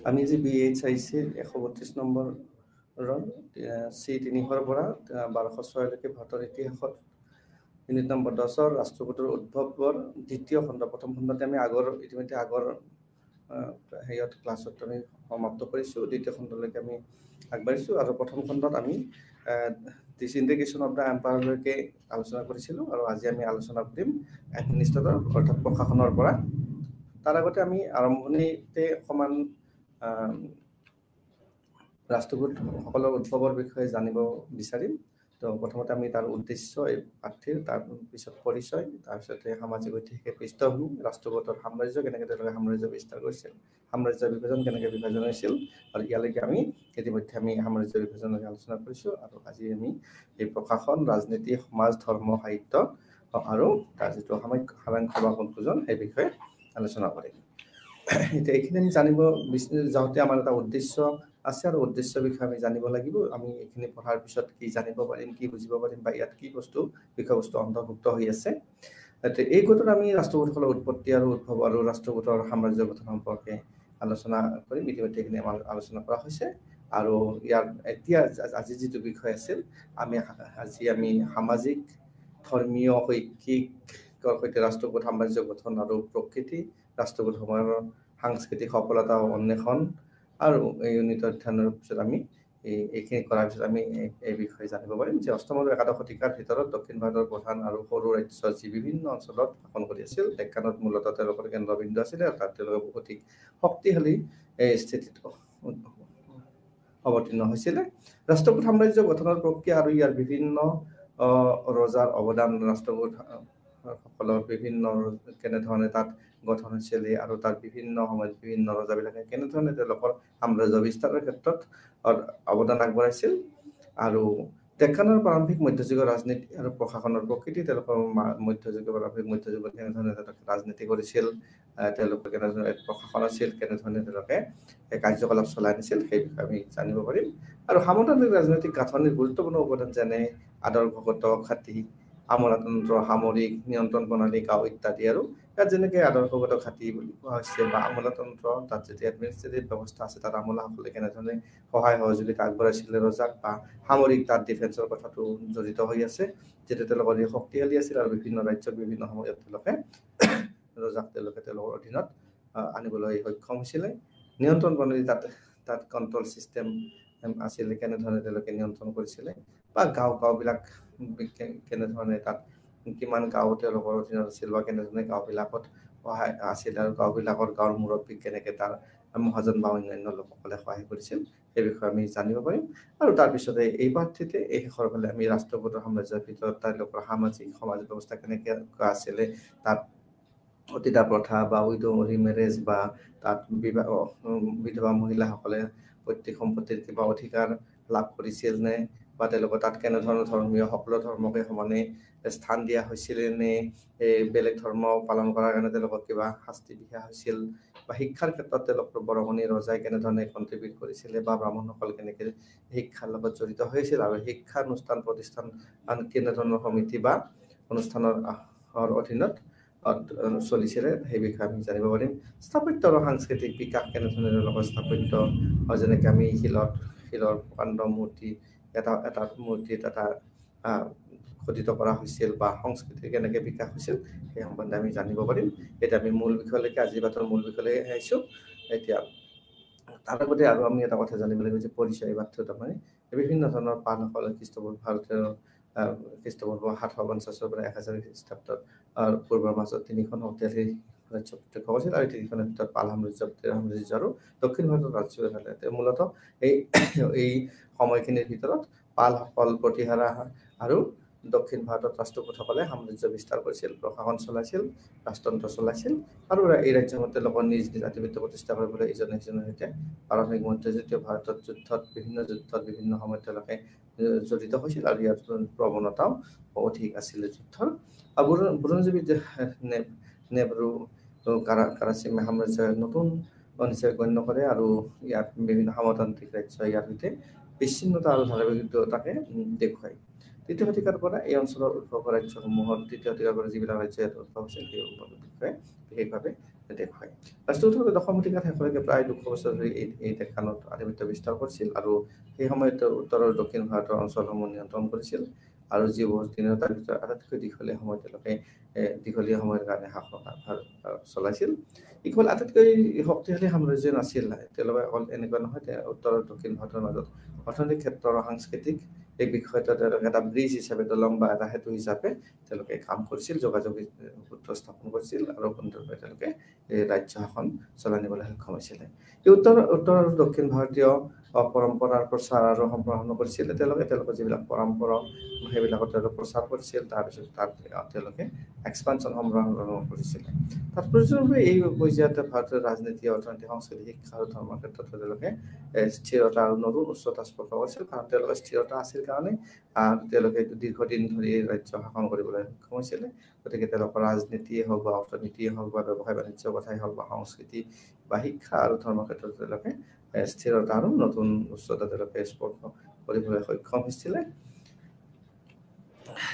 আমি যে BHIC 132 নম্বৰৰ C300 পৰা 1206 লৈকে ভাৰতৰ ইতিহাসত ইউনিট নম্বৰ 10 ৰাষ্ট্ৰপতিৰ উদ্ভৱৰ দ্বিতীয় খণ্ড প্ৰথম খণ্ডতে আমি ইতিমধ্যে আগৰ হেয়ত ক্লাছত আমি সমাপ্ত কৰিছো দ্বিতীয় খণ্ডলৈকে আমি আগবাঢ়িছো আৰু প্ৰথম খণ্ডত আমি ডিসইন্টিগ্ৰেশন অফ দা এম্পায়াৰ লৈকে আলোচনা কৰিছিলো আৰু আজি আমি আলোচনা কৰিম এডমিনিষ্ট্ৰেটৰ অৰ্থাৎ প্ৰশাসনৰ পৰা তাৰ আগতে আমি আৰম্ভণিতে সমান ৰাষ্ট্ৰপতি সকলৰ উদ্ভৱৰ বিষয়ে জানিব বিচাৰিম তো প্ৰথমতে আমি তাৰ উদ্দেশ্য এই পাঠ্যৰ তাৰ পিছত পৰিচয় তাৰ পিছতে সামাজিক ঐতিহাসিক পৃষ্ঠভূমি ৰাষ্ট্ৰপতিৰ সাম্ৰাজ্য কেনেকৈ তেওঁলোকে সাম্ৰাজ্য বিস্তাৰ কৰিছিল সাম্ৰাজ্য বিভাজন কেনেকৈ বিভাজন হৈছিল আৰু ইয়ালৈকে আমি ইতিমধ্যে আমি সাম্ৰাজ্য বিভাজনৰ আলোচনা কৰিছো আৰু আজি আমি এই প্ৰশাসন ৰাজনীতি সমাজ ধৰ্ম সাহিত্য আৰু তাৰ যিটো সামাজিক সভা কনক্লুজন এই বিষয়ে আলোচনা কৰিম এতিয়া এইখিনি আমি জানিব যাওঁতে আমাৰ এটা উদ্দেশ্য আছে আৰু উদ্দেশ্য বিষয়ে আমি জানিব লাগিব আমি এইখিনি পঢ়াৰ পিছত কি জানিব পাৰিম কি বুজিব পাৰিম বা ইয়াত কি বিষয়বস্তু অন্তৰ্ভুক্ত হৈ আছে এই গোটত আমি ৰাষ্ট্ৰপতিসকলৰ উৎপত্তি আৰু উদ্ভৱ আৰু ৰাষ্ট্ৰপতিৰ সাম্ৰাজ্য গঠন সম্পৰ্কে আলোচনা কৰিম ইতিমধ্যে এইখিনি আমাৰ আলোচনা কৰা হৈছে আৰু ইয়াৰ এতিয়া আজি যিটো বিষয় আছিল আজি আমি সামাজিক ধৰ্মীয় শৈক্ষিকৰ সৈতে ৰাষ্ট্ৰপতি সাম্ৰাজ্য গঠন আৰু প্ৰকৃতি ৰাষ্ট্ৰপতি সময়ৰ সাংস্কৃতিক সফলতা আৰু অন্বেষণ আৰু এই ইউনিট অধ্যয়নৰ পিছত আমি এইখিনি কৰাৰ পিছত আমি এই বিষয়ে জানিব পাৰিম যে অষ্টম আৰু একাদশ শতিকাৰ ভিতৰত দক্ষিণ ভাৰতৰ প্ৰধান আৰু সৰু ৰাজ্য যি বিভিন্ন অঞ্চলত শাসন কৰি আছিল ডেক্কানত মূলতঃ তেওঁলোকৰ কেন্দ্ৰবিন্দু আছিল আৰু তাত তেওঁলোকে অধিক শক্তিশালী স্থিতিত অৱতীৰ্ণ হৈছিল ৰাষ্ট্ৰপতি সাম্ৰাজ্য গঠনৰ প্ৰক্ৰিয়া আৰু ইয়াৰ বিভিন্ন ৰজাৰ অৱদান ৰাষ্ট্ৰপতি সকলৰ বিভিন্ন কেনেধৰণে তাত গঠন হৈছিল আৰু তাৰ বিভিন্ন সময়ত বিভিন্ন ৰজাবিলাকে কেনেধৰণে তেওঁলোকৰ সাম্ৰাজ্য বিস্তাৰৰ ক্ষেত্ৰত অৱদান আগবঢ়াইছিল আৰু ডেক্কানৰ প্ৰাৰম্ভিক মধ্যযুগৰ ৰাজনীতি আৰু প্ৰশাসনৰ প্ৰকৃতি তেওঁলোকৰ মধ্যযুগৰ প্ৰাৰম্ভিক মধ্যযুগত কেনেধৰণে তেওঁলোকে ৰাজনীতি কৰিছিল তেওঁলোকৰ কেনেধৰণে প্ৰশাসন আছিল কেনেধৰণে তেওঁলোকে কাৰ্যকলাপ চলাই নিছিল সেই বিষয়ে আমি জানিব পাৰিম আৰু সামৰিক ৰাজনৈতিক গাঁথনিৰ গুৰুত্বপূৰ্ণ উপাদান যেনে আদৰ্শগত খাতি আমোলাতন্ত্ৰ সামৰিক নিয়ন্ত্ৰণ প্ৰণালী গাঁও ইত্যাদি আৰু ইয়াত যেনেকৈ আদৰ্শগত খাতি বুলি কোৱা হৈছে বা আমোলাতন্ত্ৰ তাত যেতিয়া এডমিনিষ্ট্ৰেটিভ ব্যৱস্থা আছে তাত আমোলাসকলে কেনেধৰণে সহায় সহযোগিতা আগবঢ়াইছিলে ৰজাক বা সামৰিক তাত ডিফেন্সৰ কথাটো জড়িত হৈ আছে যেতিয়া তেওঁলোকৰ শক্তিশালী আছিল আৰু বিভিন্ন ৰাজ্যত বিভিন্ন সময়ত তেওঁলোকে ৰজাক তেওঁলোকৰ অধীনত আনিবলৈ সক্ষম হৈছিলে নিয়ন্ত্ৰণ প্ৰণালী তাত কণ্ট্ৰল চিষ্টেম আছিলে কেনেধৰণে তেওঁলোকে নিয়ন্ত্ৰণ কৰিছিলে বা গাঁওবিলাক কেনেধৰণে তাত কিমান গাঁও তেওঁলোকৰ অধীনত আছিল বা কেনেধৰণে গাঁওবিলাকত সহায় আছিল আৰু গাঁৱৰ মুৰব্বী কেনেকৈ তাৰ মহাজন বা অন্যান্য লোকসকলে সহায় কৰিছিল সেই বিষয়ে আমি জানিব পাৰিম আৰু তাৰপিছতে এই পাঠ্যতে এই শেষৰ ফালে আমি ৰাষ্ট্ৰপতিৰ সাম্ৰাজ্যৰ ভিতৰত তেওঁলোকৰ সামাজিক সমাজ ব্যৱস্থা কেনেকৈ আছিল তাত সতীদাহ প্ৰথা বা উইডো মেৰেজ বা তাত বিধৱা মহিলাসকলে পৈতৃক সম্পত্তিৰ কিবা অধিকাৰ লাভ কৰিছিল নে বা তেওঁলোকৰ তাত কেনেধৰণৰ ধৰ্মীয় সকলো ধৰ্মকে সমানে স্থান দিয়া হৈছিল নে বেলেগ ধৰ্ম পালন কৰাৰ কাৰণে তেওঁলোকক কিবা শাস্তি বিহা হৈছিল বা শিক্ষাৰ ক্ষেত্ৰত তেওঁলোকৰ বৰঙণি ৰজাই কেনেধৰণে কণ্ট্ৰিবিউট কৰিছিলে বা ব্ৰাহ্মণসকল কেনেকৈ শিক্ষাৰ লগত জড়িত হৈছিল আৰু শিক্ষানুষ্ঠান প্ৰতিষ্ঠান কেনেধৰণৰ সমিতি বা অনুষ্ঠানৰ অধীনত চলিছিলে সেই বিষয়ে আমি জানিব পাৰিম স্থাপত্য আৰু সাংস্কৃতিক বিকাশ কেনেধৰণে তেওঁলোকৰ স্থাপত্য যেনেকৈ আমি শিলৰ প্ৰকাণ্ড মূৰ্তি এটা মূৰ্তিত এটা খোদিত কৰা হৈছিল বা সংস্কৃতি কেনেকৈ বিকাশ হৈছিল সেই সম্বন্ধে আমি জানিব পাৰিম এতিয়া আমি মূল বিষয়লৈকে আজি বাটৰ মূল বিষয়লৈকে আহিছোঁ এতিয়া তাৰ আগতে আৰু আমি এটা কথা জানিব লাগিব যে পৰিচয় বাথ্যত মানে বিভিন্ন ধৰণৰ পালসকল খ্ৰীষ্টপূৰ্ব 750 পৰা 1000 খ্ৰীষ্টাব্দত পূৰ্বৰ মাজত তিনিখন শক্তিশালী ৰাজ্য প্ৰত্যক্ষ কৰিছিল আৰু তিনিখনৰ ভিতৰত পাল সাম্ৰাজ্য আৰু দক্ষিণ ভাৰতৰ ৰাজ্য মূলতঃ এই সময়খিনিৰ ভিতৰত পালসকল প্ৰতিহাৰা আৰু দক্ষিণ ভাৰতত ৰাষ্ট্ৰপতিসকলে সাম্ৰাজ্য বিস্তাৰ কৰিছিল প্ৰশাসন চলাইছিল ৰাজতন্ত্ৰ চলাইছিল আৰু এই ৰাজ্যসমূহত তেওঁলোকৰ নিজ আধিপত্য প্ৰতিষ্ঠা কৰিবলৈ ইজনে সিজনৰ সৈতে প্ৰাৰম্ভিক মধ্যযুগীয় ভাৰতত বিভিন্ন সময়ত তেওঁলোকে জড়িত হৈছিল আৰু ইয়াৰ প্ৰৱণতাও অধিক আছিল যুদ্ধৰ বুৰঞ্জীবিদ নেহৰু কাৰাচিমে সাম্ৰাজ্যৰ নতুন হিচাপে গণ্য কৰে আৰু ইয়াত বিভিন্ন সামতান্ত্ৰিক ৰাজ্য ইয়াৰ সৈতে বিচ্ছিন্নতা আৰু ধাৰাবাহিকতাকে দেখুৱায় তৃতীয় শতিকাৰ পৰা এই অঞ্চলৰ উদ্ভৱ ৰাজ্যসমূহৰ তৃতীয় শতিকাৰ পৰা যিবিলাক ৰাজ্য ইয়াত উদ্ভৱ হৈছিল সেই বিষয়ে বিশেষভাৱে দেশ হয়। ৰাষ্ট্ৰকূটৰ দশম শতিকাত শেষলৈকে প্ৰায় 200 বছৰ ধৰি এই দেশখনত আধিপত্য বিস্তাৰ কৰিছিল আৰু সেই সময়ত উত্তৰ আৰু দক্ষিণ ভাৰতৰ অঞ্চলসমূহ নিয়ন্ত্ৰণ কৰিছিল আৰু যিবোৰ তিনিওটাৰ ভিতৰত আটাইতকৈ দীঘলীয়া সময় তেওঁলোকে দীঘলীয়া সময়ৰ কাৰণে শাসন চলাইছিল। ই কেৱল আটাইতকৈ শক্তিশালী সাম্ৰাজ্য নাছিল, তেওঁলোকে অকল এনেকুৱা নহয় উত্তৰ আৰু দক্ষিণ ভাৰতৰ মাজত অৰ্থনৈতিক ক্ষেত্ৰ আৰু সাংস্কৃতিক এই বিষয়টো তেওঁলোকে এটা ব্ৰিজ হিচাপে, দলং বা এটা সেতু হিচাপে তেওঁলোকে কাম কৰিছিল, যোগাযোগ সূত্ৰ স্থাপন কৰিছিল আৰু সুন্দৰভাৱে তেওঁলোকে এই ৰাজ্য শাসন চলাই নিবলৈ সক্ষম হৈছিলে। এই উত্তৰ আৰু দক্ষিণ ভাৰতীয় পৰম্পৰাৰ প্ৰচাৰ আৰু সম্প্ৰসাৰণ কৰিছিল। তেওঁলোকে যিবিলাক পৰম্পৰা সেইবিলাকত তেওঁলোকে প্ৰচাৰ কৰিছিল, তাৰপিছত তাত তেওঁলোকে এক্সপানশ্যন সম্প্ৰসাৰণ কৰিছিলে। তাৎপৰ্যভাৱে এই পৰ্যায়ত ভাৰতৰ ৰাজনীতি, অৰ্থনীতি, সংস্কৃতি, শিক্ষা আৰু ধৰ্মৰ ক্ষেত্ৰত তেওঁলোকে স্থিৰতা আৰু নতুন উচ্চতা স্পৰ্শ কৰিছিল। কাৰণ তেওঁলোকৰ স্থিৰতা আছিল কাৰণে তেওঁলোকে দীৰ্ঘদিন ধৰি ৰাজ্য শাসন কৰিবলৈ সক্ষম হৈছিলে। গতিকে তেওঁলোকৰ ৰাজনীতিয়ে হওক বা অৰ্থনীতিয়ে হওক বা ব্যৱসায় বাণিজ্যৰ কথাই হওক বা সংস্কৃতি বা শিক্ষা আৰু ধৰ্মৰ ক্ষেত্ৰত তেওঁলোকে স্থিৰতা আৰু নতুন উচ্চতা তেওঁলোকে স্পৰ্শ কৰিবলৈ সক্ষম হৈছিলে।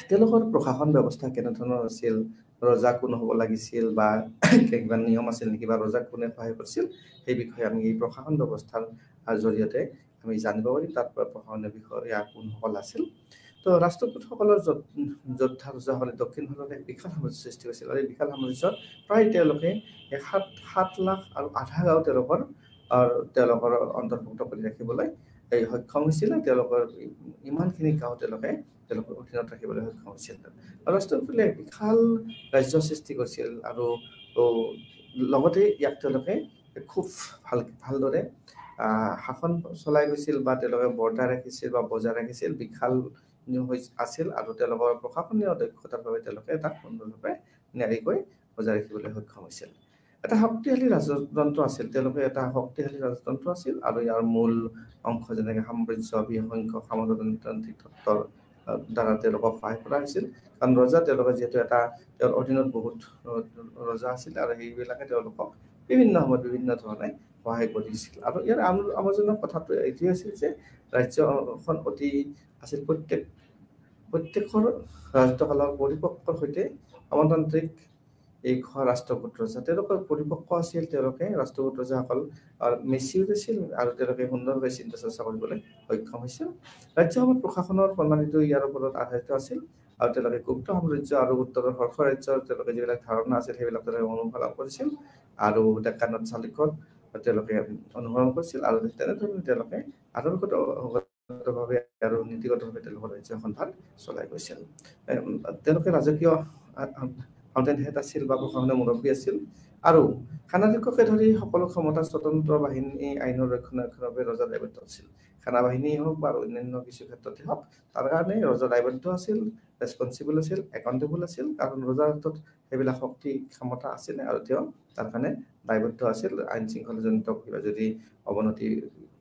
তেওঁলোকৰ প্ৰশাসন ব্যৱস্থা কেনেধৰণৰ আছিল, ৰজা কোন হ'ব লাগিছিল বা কিবা নিয়ম আছিল নেকি বা ৰজাক কোনে সহায় কৰিছিল, সেই বিষয়ে আমি এই প্ৰশাসন ব্যৱস্থাৰ জৰিয়তে আমি জানিব পাৰিম। তাত প্ৰশাসনীয় বিষয়া কোনসকল আছিল। তো ৰাষ্ট্ৰকূটসকলৰ যোদ্ধা ৰজাসকলে দক্ষিণ ভাৰতত এক বিশাল সাম্ৰাজ্য সৃষ্টি কৰিছিল আৰু এই বিশাল সাম্ৰাজ্যত প্ৰায় তেওঁলোকে 7 লাখ আৰু আধা গাঁও তেওঁলোকৰ অন্তৰ্ভুক্ত কৰি ৰাখিবলৈ সক্ষম হৈছিলে। তেওঁলোকৰ ইমানখিনি গাঁও তেওঁলোকৰ অধীনত ৰাখিবলৈ সক্ষম হৈছিল। আৰু ৰাষ্ট্ৰকূটে বিশাল ৰাজ্য সৃষ্টি কৰিছিল আৰু লগতে ইয়াক তেওঁলোকে খুব ভালদৰে শাসন চলাই গৈছিল বা তেওঁলোকে বৰ্তাই ৰাখিছিল বা বজাই ৰাখিছিল, বিশাল আছিল আৰু তেওঁলোকৰ প্ৰশাসনীয় দক্ষতাৰ বাবে তেওঁলোকে তাক সুন্দৰভাৱে নিয়াৰিকৈ বজাই ৰাখিবলৈ সক্ষম হৈছিল। এটা শক্তিশালী ৰাজতন্ত্ৰ আছিল, তেওঁলোকে এটা শক্তিশালী ৰাজতন্ত্ৰ আছিল আৰু ইয়াৰ মূল অংশ যেনেকৈ সাম্ৰাজ্য, বিসংখ্যক সামন্ততান্ত্ৰিক তত্ত্বৰ দ্বাৰা তেওঁলোকক সহায় কৰা হৈছিল। কাৰণ তেওঁলোকে যিহেতু তেওঁৰ অধীনত বহুত ৰজা আছিল আৰু সেইবিলাকে তেওঁলোকক বিভিন্ন সময়ত বিভিন্ন ধৰণে সহায় কৰিছিল। আৰু ইয়াৰ আমোদজনক কথাটো এইটোৱে আছিল যে ৰাজ্যখন আছিল প্ৰত্যেকৰ ৰাজত্বকালৰ পৰিপক্বৰ সৈতে সামন্ততান্ত্ৰিক এই ৰাষ্ট্ৰকূট ৰজা তেওঁলোকৰ পৰিপক্ক আছিল। তেওঁলোকে ৰাষ্ট্ৰকূট ৰজাসকল মেচিউৰ আছিল আৰু তেওঁলোকে সুন্দৰভাৱে চিন্তা চৰ্চা কৰিবলৈ সক্ষম হৈছিল। ৰাজ্যসভাৰ প্ৰশাসনৰ প্ৰণালীটো ইয়াৰ ওপৰত আধাৰিত আছিল আৰু তেওঁলোকে গুপ্ত সাম্ৰাজ্য আৰু উত্তৰৰ হৰ্ষ ৰাজ্যৰ তেওঁলোকে যিবিলাক ধাৰণা আছিল সেইবিলাক তেওঁলোকে অনুসৰণ কৰিছিল আৰু ডেক্কানত চালুক্যৰ তেওঁলোকে অনুসৰণ কৰিছিল আৰু তেনেধৰণে তেওঁলোকে আদৰ্শগতভাৱে আৰু নীতিগতভাৱে তেওঁলোকৰ ৰাজ্যখন চলাই গৈছিল। তেওঁলোকে ৰাজকীয় ফাউণ্টেইন হেড আছিল বা প্ৰশাসনীয় মুৰব্বী আছিল আৰু সেনাধ্যক্ষকে ধৰি সকলো ক্ষমতা স্বতন্ত্ৰ বাহিনী আইনৰ ৰক্ষণাবেক্ষণৰ বাবে ৰজা দায়বদ্ধ আছিল। সেনাবাহিনীয়ে হওক বা অন্যান্য কিছু ক্ষেত্ৰতে হওক তাৰ কাৰণে ৰজা দায়বদ্ধ আছিল, ৰেছপনচিবল আছিল, একাউণ্টেবল আছিল। কাৰণ ৰজাৰ হাতত সেইবিলাক শক্তি ক্ষমতা আছিলে আৰু তেওঁ তাৰ কাৰণে দায়বদ্ধ আছিল। আইন শৃংখলাজনিত কিবা যদি অৱনতি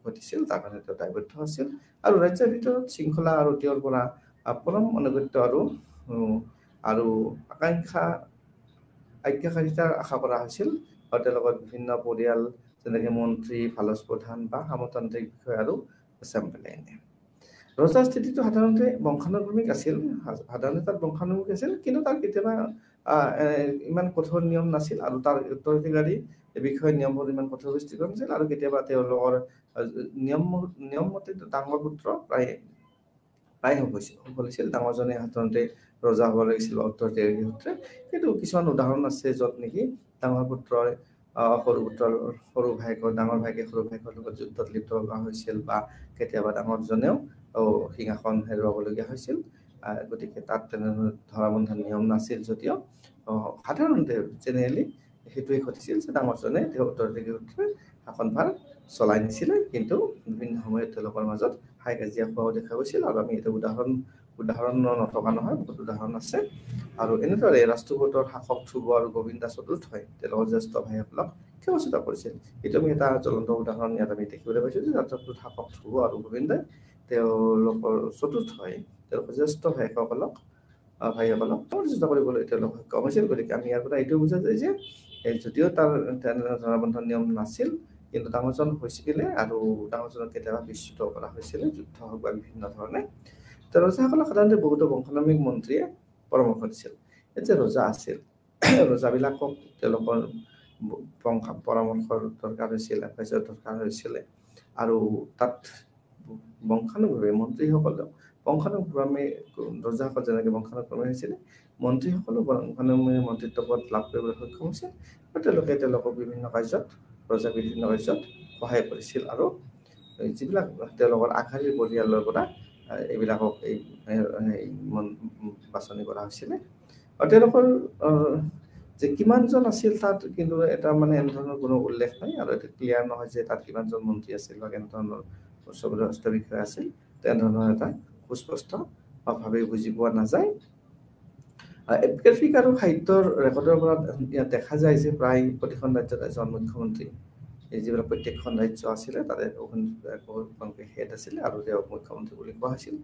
ঘটিছিল তাৰ কাৰণে তেওঁ দায়বদ্ধ আছিল আৰু ৰাজ্যৰ ভিতৰত শৃংখলা আৰু তেওঁৰ পৰা পৰম অনুগত্য আৰু আজ্ঞাকাৰিতাৰ আশা কৰা হৈছিল। আৰু তেওঁলোকৰ বিভিন্ন পৰিয়াল যেনেকৈ মন্ত্ৰী, ফালচ প্ৰধান বা সামন্ততান্ত্ৰিক বিষয় আৰু চেম্পেলাইনে। ৰজাৰ স্থিতিটো সাধাৰণতে বংশানুক্ৰমিক আছিল, কিন্তু তাৰ কেতিয়াবা ইমান কঠোৰ নিয়ম নাছিল আৰু তাৰ উত্তৰাধিকাৰী বিষয়ে নিয়মবোৰ ইমান কঠোৰ দৃষ্টিকোণ নাছিল আৰু কেতিয়াবা তেওঁলোকৰ নিয়ম মতে ডাঙৰ পুত্ৰ প্ৰায় সফল হৈছিল। ডাঙৰজনে সাধাৰণতে ৰজা হ'ব লাগিছিল বা উত্তৰাধিকাৰী সূত্ৰে। কিন্তু কিছুমান উদাহৰণ আছে য'ত নেকি ডাঙৰ পুত্ৰই সৰু ভায়েকৰ ডাঙৰ ভায়েকে সৰু ভায়েকৰ লগত যুদ্ধত লিপ্ত হোৱা হৈছিল বা কেতিয়াবা ডাঙৰজনেও সিংহাসন হেৰুৱাবলগীয়া হৈছিল। গতিকে তাত তেনেধৰণৰ ধৰাবন্ধা নিয়ম নাছিল যদিও সাধাৰণতে জেনেৰেলি সেইটোৱে ঘটিছিল যে ডাঙৰজনে তেওঁ উত্তৰাধিকাৰী সূত্ৰে শাসনভাৰ চলাই নিছিলে। কিন্তু বিভিন্ন সময়ত তেওঁলোকৰ মাজত হাই কাজিয়া হোৱাও দেখা গৈছিল আৰু আমি এটা উদাহৰণ নথকা নহয়, বহুত উদাহৰণ আছে। আৰু এনেদৰে ৰাষ্ট্ৰকূটৰ শাসক ধ্ৰুৱ আৰু গোবিন্দা চতুৰ্থই তেওঁলোকৰ জ্যেষ্ঠ ভাইসকলক ক্ষমতাচ্যুত কৰিছিল। এইটো আমি এটা জ্বলন্ত উদাহৰণ ইয়াত আমি দেখিবলৈ পাইছোঁ যে ৰাষ্ট্ৰকূটৰ শাসক ধ্ৰুৱ আৰু গোবিন্দাই তেওঁলোকৰ চতুৰ্থই তেওঁলোকৰ জ্যেষ্ঠ ভাইসকলক ক্ষমতাচ্যুত কৰিবলৈ তেওঁলোক সক্ষম হৈছিল। গতিকে আমি ইয়াৰ পৰা এইটো বুজা যায় যে যদিও তাৰ ধৰাবন্ধা নিয়ম নাছিল, কিন্তু ডাঙৰজন হৈছিলে আৰু ডাঙৰজনক কেতিয়াবা বিচ্যুত কৰা হৈছিলে যুদ্ধ হওক বা বিভিন্ন ধৰণে। ৰজাসকলক সাধাৰণতে বহুতো বংশানুক্ৰমিক মন্ত্ৰীয়ে পৰামৰ্শ দিছিল। যে ৰজা আছিল, ৰজাবিলাকক তেওঁলোকৰ পৰামৰ্শৰ দৰকাৰ হৈছিল, এডভাইচৰ দৰকাৰ হৈছিলে। আৰু তাত বংশানুক্ৰমে মন্ত্ৰীসকলেও বংশানুক্ৰমে ৰজাসকল যেনেকৈ বংশানুক্ৰমে হৈছিলে, মন্ত্ৰীসকলেও বংশানুক্ৰমে মন্ত্ৰিত্ব পদ লাভ কৰিবলৈ সক্ষম হৈছিল। আৰু তেওঁলোকক বিভিন্ন কাৰ্যত সহায় কৰিছিল। আৰু যিবিলাক তেওঁলোকৰ আগশাৰীৰ পৰিয়ালৰ পৰা এইবিলাকক বাছনি কৰা হৈছিলে। আৰু তেওঁলোকৰ যে কিমানজন আছিল তাত কিন্তু এটা এনেধৰণৰ কোনো উল্লেখ নাই, আৰু এটা ক্লিয়াৰ নহয় যে তাত কিমানজন মন্ত্ৰী আছিল বা কেনেধৰণৰ উচ্চপদস্থ বিষয়া আছিল, তেনেধৰণৰ এটা সুস্পষ্ট ভাৱে বুজি পোৱা নাযায়। এপিগ্ৰাফিক আৰু সাহিত্যৰ ৰেকৰ্ডৰ পৰা ইয়াত দেখা যায় যে প্ৰায় প্ৰতিখন ৰাজ্যত এজন মুখ্যমন্ত্ৰী, এই যিবিলাক প্ৰত্যেকখন ৰাজ্য আছিলে তাতে হেড আছিলে আৰু তেওঁক মুখ্যমন্ত্ৰী বুলি কোৱা হৈছিল।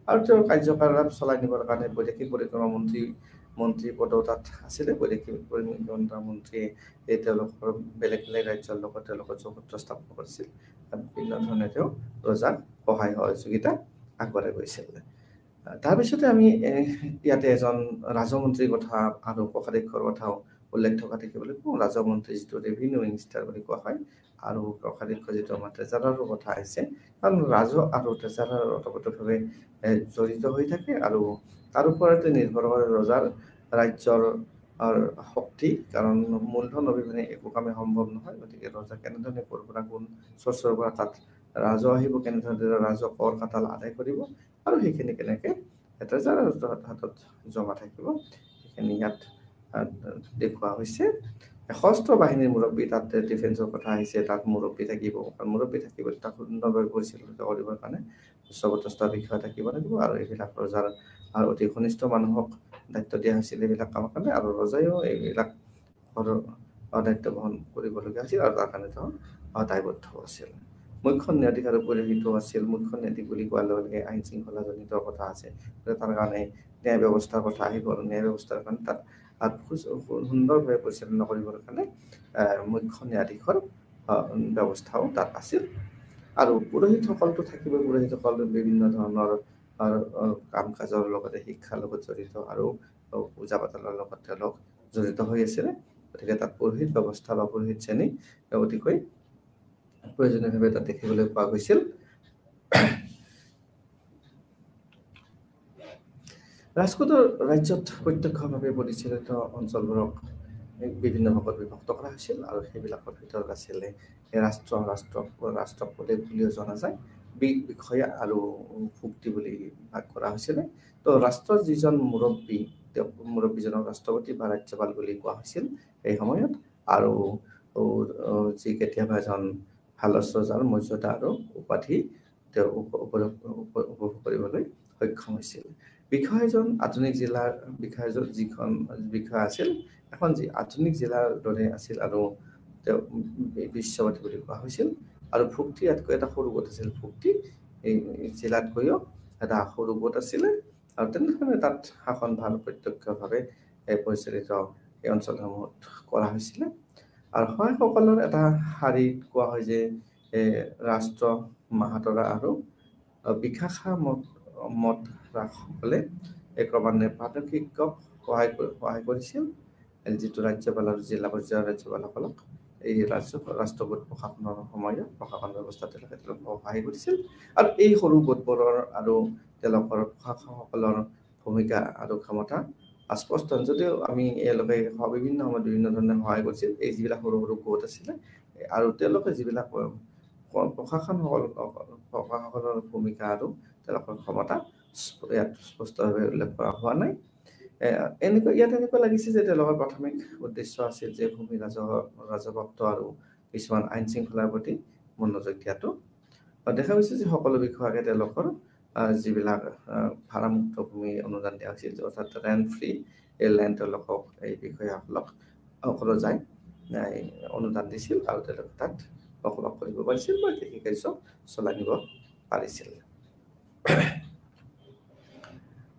আৰু তেওঁৰ কাৰ্যকলাপ চলাই নিবৰ কাৰণে বৈদেশিক পৰিক্ৰমা মন্ত্ৰী পদও তাত আছিলে। বৈদেশিক পৰিক্ৰমা মন্ত্ৰীয়ে তেওঁলোকৰ বেলেগ ৰাজ্যৰ লগত তেওঁলোকৰ যোগসূত্ৰ স্থাপন কৰিছিল। বিভিন্ন ধৰণে তেওঁ ৰজাক সহায় সহযোগিতা আগবঢ়াই গৈছিল। তাৰপিছতে আমি ইয়াতে এজন ৰাজমন্ত্ৰীৰ কথা আৰু কোষাধ্যক্ষৰ কথাও উল্লেখ থকা দেখিবলৈ পাওঁ। ৰাজমন্ত্ৰী যিটো ৰেভিনিউ মিনিষ্টাৰ বুলি কোৱা হয়, আৰু কোষাধ্যক্ষ যিটো আমাৰ ট্ৰেজাৰাৰৰ কথা আহিছে, কাৰণ ৰাজহ আৰু ট্ৰেজাৰাৰ ওতপ্ৰোতভাৱে জড়িত হৈ থাকে। আৰু তাৰ ওপৰতে নিৰ্ভৰ কৰে ৰজাৰ ৰাজ্যৰ শক্তি, কাৰণ মূলধন অবিহনে একো কামে সম্ভৱ নহয়। গতিকে ৰজা কেনেধৰণে ক'ৰ পৰা কোন চৰ্চৰ পৰা তাত ৰাজহ আহিব, কেনেধৰণে ৰাজহ কৰ কাটাল আদায় কৰিব, আৰু সেইখিনি কেনেকে ট্ৰেজাৰাৰৰ হাতত জমা থাকিব, সেইখিনি ইয়াত দেখুওৱা হৈছে। সশস্ত্ৰ বাহিনীৰ মুৰব্বী, তাত ডিফেন্সৰ কথা আহিছে, তাত মুৰব্বী থাকিব। কাৰণ মুৰব্বী থাকিব, তাক সুন্দৰভাৱে পৰিচালিত কৰিবৰ কাৰণে উচ্চপদস্থ বিষয়া থাকিব লাগিব। আৰু এইবিলাক ৰজাৰ আৰু অতি ঘনিষ্ঠ মানুহক দায়িত্ব দিয়া হৈছিল এইবিলাক কামৰ কাৰণে। আৰু ৰজাইও এইবিলাক দায়িত্ব বহন কৰিবলগীয়া হৈছিল, আৰু তাৰ কাৰণে তেওঁ দায়বদ্ধ আছিল। মুখ্য ন্যায়াধীশ আৰু পুৰোহিত আছিল। মুখ্য ন্যায়াধীশ বুলি কোৱাৰ লগে লগে আইন শৃংখলাজনিত কথা আছে, তাৰ কাৰণে ন্যায় ব্যৱস্থাৰ কথা আহিব। আৰু ন্যায় ব্যৱস্থাৰ কাৰণে তাত সুন্দৰভাৱে পৰিচালনা কৰিবৰ কাৰণে মুখ্য ন্যায়াধীশৰ ব্যৱস্থাও তাত আছিল। আৰু পুৰোহিতসকলতো থাকিবই। পুৰোহিতসকল বিভিন্ন ধৰণৰ কাম কাজৰ লগতে শিক্ষাৰ লগত জড়িত, আৰু পূজা পাতলৰ লগত তেওঁলোক জড়িত হৈ আছিলে। গতিকে তাত পুৰোহিত ব্যৱস্থা বা পুৰোহিত শ্ৰেণী অতিকৈ প্ৰয়োজনীয়ভাৱে তাত দেখিবলৈ পোৱা গৈছিল। ৰাজকোটৰ ৰাজ্যত প্ৰত্যক্ষভাৱে পৰিচালিত অঞ্চলবোৰক বিভিন্ন ভাগত বিভক্ত কৰা হৈছিল, আৰু সেইবিলাকৰ ভিতৰত আছিলে ৰাষ্ট্ৰপদেশ বুলিও জনা যায়, বিষয়া আৰু ভুক্তি বুলি ভাগ কৰা হৈছিলে। তো ৰাষ্ট্ৰৰ যিজন মুৰব্বী, তেওঁ মুৰব্বীজনক ৰাষ্ট্ৰপতি বা ৰাজ্যপাল বুলি কোৱা হৈছিল এই সময়ত। আৰু যি কেতিয়াবা এজন ভাল ৰজাৰ মৰ্যাদা আৰু উপাধি তেওঁ উপভোগ কৰিবলৈ সক্ষম হৈছিল। বিষয়াজন আধুনিক জিলাৰ যিখন বিষয়া আছিল, এখন যি আধুনিক জিলাৰ দৰে আছিল, আৰু তেওঁ বিশ্বপতি বুলি কোৱা হৈছিল। আৰু ভুক্তি ইয়াতকৈ এটা সৰু গোট আছিল। ভুক্তি এই জিলাতকৈও এটা সৰু গোট আছিলে, আৰু তেনেধৰণে তাত শাসনভাৰ প্ৰত্যক্ষভাৱে পৰিচালিত এই অঞ্চলসমূহত কৰা হৈছিলে। আৰু সহায়কসকলৰ এটা শাৰীত কোৱা হয় যে ৰাষ্ট্ৰ মাহাতৰা আৰু বিশাখা মত ৰাজসকলে ক্ৰমান্বয়ে প্ৰাদেশিকক সহায় কৰিছিল। যিটো ৰাজ্যপাল আৰু জিলা পৰ্যায়ৰ ৰাজ্যপালসকলক এই ৰাষ্ট্ৰগোট প্ৰশাসনৰ সময়ত প্ৰশাসন ব্যৱস্থা তেওঁলোকক সহায় কৰিছিল। আৰু এই সৰু গোটবোৰৰ আৰু তেওঁলোকৰ প্ৰশাসকসকলৰ ভূমিকা আৰু ক্ষমতা স্পষ্ট, যদিও আমি এওঁলোকে বিভিন্ন সময়ত বিভিন্ন ধৰণে সহায় কৰিছিল। এই যিবিলাক সৰু সৰু গোট আছিলে, আৰু তেওঁলোকে যিবিলাক প্ৰশাসকলৰ ভূমিকা আৰু তেওঁলোকৰ ক্ষমতা ইয়াত স্পষ্টভাৱে উল্লেখ কৰা হোৱা নাই। ইয়াত এনেকুৱা লাগিছে যে তেওঁলোকৰ প্ৰাথমিক উদ্দেশ্য আছিল যে ভূমি ৰাজভক্ত আৰু কিছুমান আইন শৃংখলাৰ প্ৰতি মনোযোগ দিয়াটো। দেখা গৈছে যে সকলো বিষয়াকে তেওঁলোকৰ যিবিলাক ভাড়ামুক্ত ভূমি অনুদান দিয়া হৈছিল, অৰ্থাৎ ৰেণ্ট ফ্ৰী এই লেণ্ড তেওঁলোকক এই বিষয়াসকলক সকলো যায় অনুদান দিছিল, আৰু তেওঁলোকে তাত বসবাস কৰিব পাৰিছিল বা কৃষি কাৰ্য চলাই নিব পাৰিছিল।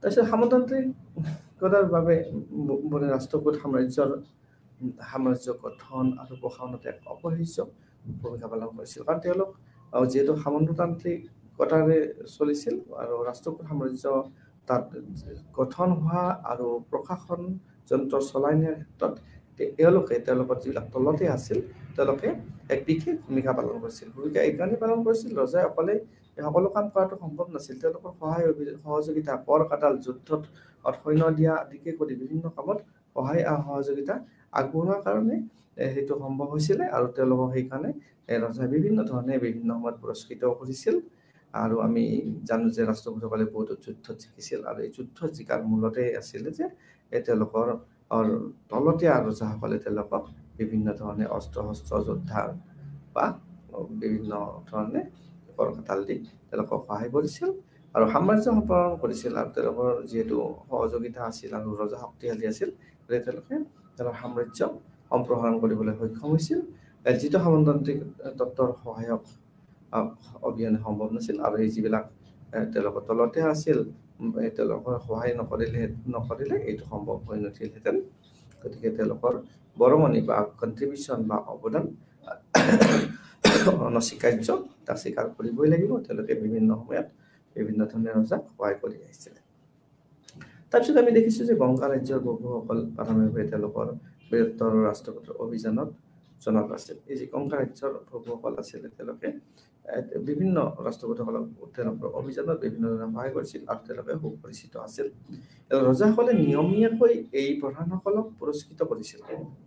তাৰপিছত সামন্ততান্ত্ৰিকতাৰ বাবে ৰাষ্ট্ৰকূট সাম্ৰাজ্য গঠন আৰু প্ৰসাৰণত এক অপৰিহাৰ্য ভূমিকা পালন কৰিছিল। কাৰণ তেওঁলোক যিহেতু সামন্ততান্ত্ৰিকতাৰে চলিছিল, আৰু ৰাষ্ট্ৰকূট সাম্ৰাজ্য তাত গঠন হোৱা আৰু প্ৰশাসন যন্ত্ৰ চলাই নিয়াৰ ক্ষেত্ৰত তেওঁলোকৰ যিবিলাক তলতে আছিল তেওঁলোকে এক বিশেষ ভূমিকা পালন কৰিছিল। ভূমিকা এইকাৰণে পালন কৰিছিল, ৰজাই অকলে সকলো কাম কৰাটো সম্ভৱ নাছিল। তেওঁলোকৰ সহযোগিতা, কৰ কাটাল, যুদ্ধত সৈন্য দিয়া আদিকে কৰি বিভিন্ন কামত সহযোগিতা আগবঢ়োৱাৰ কাৰণে সেইটো সম্ভৱ হৈছিলে। আৰু তেওঁলোকক সেইকাৰণে ৰজাই বিভিন্ন ধৰণে বিভিন্ন সময়ত পুৰস্কৃত কৰিছিল। আৰু আমি জানো যে ৰাষ্ট্ৰকূটসকলে বহুতো যুদ্ধত জিকিছিল, আৰু এই যুদ্ধ জিকাৰ মূলতে আছিলে যে তেওঁলোকৰ তলতীয়া ৰজাসকলে তেওঁলোকক বিভিন্ন ধৰণে অস্ত্ৰ শস্ত্ৰ যোদ্ধা বা বিভিন্ন ধৰণে কৰ কাটাল দি তেওঁলোকক সহায় কৰিছিল আৰু সাম্ৰাজ্য সম্প্ৰসাৰণ কৰিছিল। আৰু তেওঁলোকৰ যিহেতু সহযোগিতা আছিল আৰু ৰজা শক্তিশালী আছিল, গতিকে তেওঁলোকে তেওঁলোকৰ সাম্ৰাজ্য সম্প্ৰসাৰণ কৰিবলৈ সক্ষম হৈছিল, যিটো সামন্ততান্ত্ৰিক তত্ত্বৰ সহায়ক অবিহনে সম্ভৱ নাছিল। আৰু এই যিবিলাক তেওঁলোকৰ তলতে আছিল, তেওঁলোকৰ সহায় নকৰিলে এইটো সম্ভৱ হৈ নুঠিলহেঁতেন। গতিকে তেওঁলোকৰ বৰঙণি বা কণ্ট্ৰিবিউশ্যন বা অৱদান অনস্বীকাৰ্য, তাক স্বীকাৰ কৰিবই লাগিব। তেওঁলোকে বিভিন্ন সময়ত বিভিন্ন ধৰণে ৰজাক সহায় কৰি আহিছিলে। তাৰপিছত আমি দেখিছোঁ যে গংগা ৰাজ্যৰ প্ৰভুসকল প্ৰাথমিকভাৱে তেওঁলোকৰ বৃহত্তৰ ৰাষ্ট্ৰকূটৰ অভিযানত জনাত আছিল। এই যি গংগা ৰাজ্যৰ প্ৰভুসকল আছিলে, তেওঁলোকে বিভিন্ন ৰাষ্ট্ৰকূটসকলক তেওঁলোকৰ অভিযানত বিভিন্ন ধৰণে সহায় কৰিছিল আৰু তেওঁলোকে সুপৰিচিত আছিল। ৰজাসকলে নিয়মীয়াকৈ এই প্ৰধানসকলক পুৰস্কৃত কৰিছিল।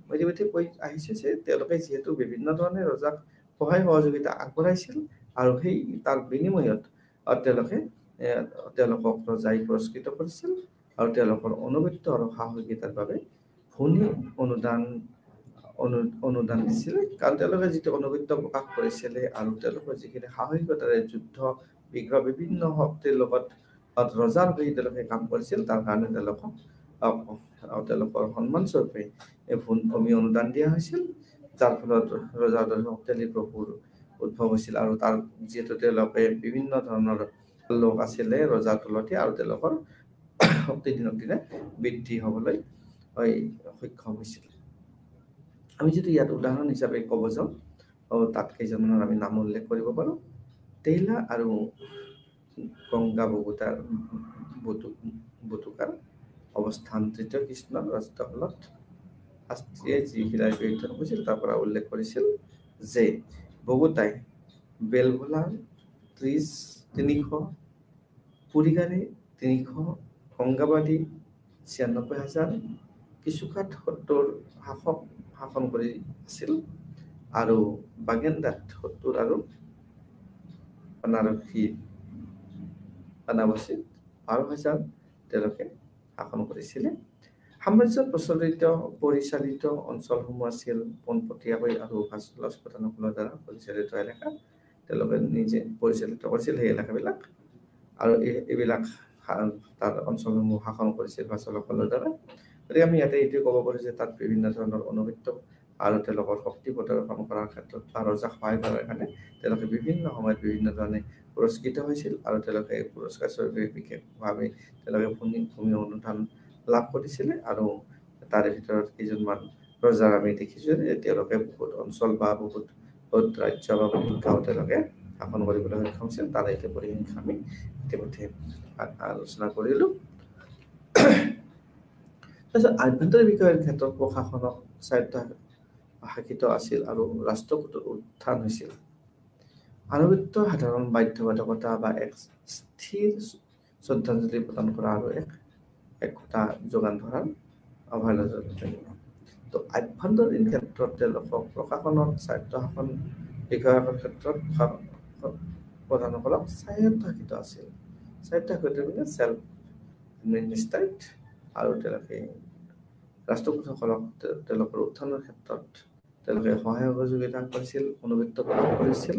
মই ইতিমধ্যে কৈ আহিছোঁ যে তেওঁলোকে যিহেতু বিভিন্ন ধৰণে ৰজাক সহায় সহযোগিতা আগবঢ়াইছিল, আৰু সেই তাৰ বিনিময়ত তেওঁলোকক ৰজাই পুৰস্কৃত কৰিছিল আৰু তেওঁলোকৰ অনুগত্য আৰু সাহসিকতাৰ বাবে ধনী অনুদান দিছিলে। কাৰণ তেওঁলোকে যিটো অনুগত্য প্ৰকাশ কৰিছিলে আৰু তেওঁলোকৰ যিখিনি সাহসিকতাৰে যুদ্ধ বিগ্ৰহ বিভিন্ন শক্তিৰ লগত ৰজাৰ হৈ তেওঁলোকে কাম কৰিছিল, তাৰ কাৰণে তেওঁলোকৰ সন্মানস্বৰূপে ভূমি অনুদান দিয়া হৈছিল, যাৰ ফলত ৰজাৰ দৰে শক্তিশালী প্ৰভুৰ উদ্ভৱ হৈছিল। আৰু তাৰ যিহেতু তেওঁলোকে বিভিন্ন ধৰণৰ লোক আছিলে ৰজাৰ তলতে, আৰু তেওঁলোকৰ শক্তি দিনক দিনে বৃদ্ধি হ'বলৈ সক্ষম হৈছিল। আমি যদি ইয়াত উদাহৰণ হিচাপে ক'ব যাওঁ, তাত কেইজনমানৰ আমি নাম উল্লেখ কৰিব পাৰোঁ। তেইলা আৰু গংগা বটুকাৰ অৱস্থান তৃতীয় কৃষ্ণৰ ৰাজত্বকালত শাস্ত্ৰীয়ে যি শিলাৰ বিৰুদ্ধে কৈছিল তাৰ পৰা উল্লেখ কৰিছিল যে বগুতাই বেলভোলা 300, পুৰিগাৰে 300, গংগাবাদী 96,000, কিছুকাত 70 শাসন কৰি আছিল, আৰু বাগেন্দাত 70 আৰু বানাৰসীত 12,000 তেওঁলোকে শাসন কৰিছিলে। সাম্ৰাজ্যত পৰিচালিত অঞ্চলসমূহ আছিল পোনপটীয়াকৈ আৰু ৰাজপুতানসকলৰ দ্বাৰা পৰিচালিত এলেকা। তেওঁলোকে নিজে পৰিচালিত কৰিছিল সেই এলেকাবিলাক, আৰু এইবিলাক তাৰ অঞ্চলসমূহ শাসন কৰিছিল ভাছালসকলৰ দ্বাৰা। গতিকে আমি ইয়াতে এইটোৱে ক'ব পাৰোঁ যে তাত বিভিন্ন ধৰণৰ অনুগত্য আৰু তেওঁলোকৰ শক্তি প্ৰদৰ্শন কৰাৰ ক্ষেত্ৰত বা ৰজাক সহায় কৰাৰ কাৰণে তেওঁলোকে বিভিন্ন সময়ত বিভিন্ন ধৰণে পুৰস্কৃত হৈছিল, আৰু তেওঁলোকে পুৰস্কাৰ স্বৰূপে বিশেষভাৱে তেওঁলোকে ভূমি অনুদান লাভ কৰিছিলে। আৰু তাৰে ভিতৰত কেইজনমান ৰজাৰ আমি দেখিছোঁ যে তেওঁলোকে বহুত অঞ্চল বা বহুত ৰাজ্য বা বহুত গাঁও তেওঁলোকে শাসন কৰিবলৈ সক্ষম হৈছিল। তাৰে এতিয়া পৰিসংখ্যা আমি ইতিমধ্যে আলোচনা কৰিলোঁ। তাৰপিছত আভ্যন্তৰীণ বিষয়ৰ ক্ষেত্ৰত প্ৰশাসনক স্বায়ত্তশাসিত আছিল আৰু ৰাষ্ট্ৰকূটৰ উত্থান হৈছিল। আনুগত্য সাধাৰণ বাধ্যবাধকতা বা এক স্থিৰ শ্ৰদ্ধাঞ্জলি প্ৰদান কৰা আৰু একতা যোগান ধৰাৰ অভ্যাস। তো আভ্যন্তৰীণ ক্ষেত্ৰত তেওঁলোকক প্ৰশাসনত স্বায়ত্তশাসন বিষয়াৰ ক্ষেত্ৰত প্ৰধানসকলক স্বায়ত্তশাসিত আছিল। স্বায়ত্তশাসিত মানে চেল্ফ এডমিনিষ্ট্ৰেটেড, আৰু তেওঁলোকে ৰাষ্ট্ৰকূটসকলক তেওঁলোকৰ উত্থানৰ ক্ষেত্ৰত তেওঁলোকে সহায় সহযোগিতা কৰিছিল, অনুগত্য প্ৰদান কৰিছিল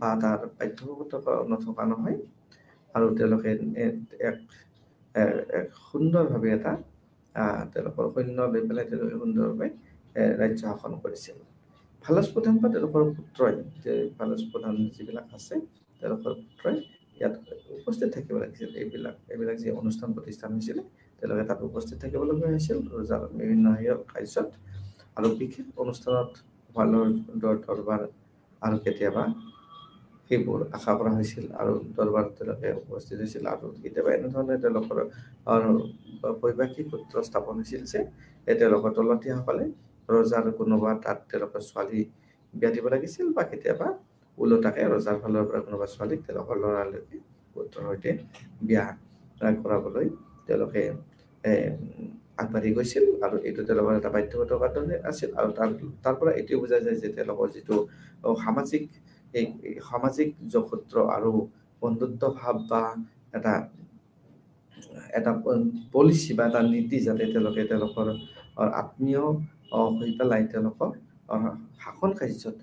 বা তাৰ বাধ্যবাধকতা নথকা নহয়, আৰু তেওঁলোকে এক সুন্দৰভাৱে তেওঁলোকৰ সৈন্য লৈ পেলাই তেওঁলোকে সুন্দৰভাৱে ৰাজ্য শাসন কৰিছিল। ভালচ প্ৰধান বা তেওঁলোকৰ পুত্ৰই, ভালচ প্ৰধান যিবিলাক আছে তেওঁলোকৰ পুত্ৰই ইয়াত উপস্থিত থাকিব লাগিছিল। এইবিলাক যি অনুষ্ঠান প্ৰতিষ্ঠান হৈছিলে তেওঁলোকে তাত উপস্থিত থাকিবলগীয়া হৈছিল ৰজাৰ বিভিন্ন কাৰ্যত, আৰু বিশেষ অনুষ্ঠানত ভালৰ দৰবাৰ আৰু কেতিয়াবা সেইবোৰ আশা কৰা হৈছিল, আৰু দৰবাৰত তেওঁলোকে উপস্থিত হৈছিল। আৰু কেতিয়াবা এনেধৰণে তেওঁলোকৰ বৈবাহিক সূত্ৰ স্থাপন হৈছিল যে তেওঁলোকৰ তলতীয়াসকলে ৰজাৰ কোনোবা তাত তেওঁলোকৰ ছোৱালী বিয়া দিব লাগিছিল বা কেতিয়াবা ওলোটাকে ৰজাৰ ফালৰ পৰা কোনোবা ছোৱালীক তেওঁলোকৰ ল'ৰালৈকে পুত্ৰৰ সৈতে বিয়া কৰাবলৈ তেওঁলোকে আগবাঢ়ি গৈছিল আৰু এইটো তেওঁলোকৰ এটা বাধ্যবাধকতা আছিল আৰু তাৰ পৰা এইটোও বুজা যায় যে তেওঁলোকৰ যিটো সামাজিক যোগসূত্ৰ আৰু বন্ধুত্ব ভাৱ বা এটা পলিচি বা এটা নীতি যাতে তেওঁলোকে তেওঁলোকৰ আত্মীয় হৈ পেলাই তেওঁলোকৰ শাসন কাৰ্যত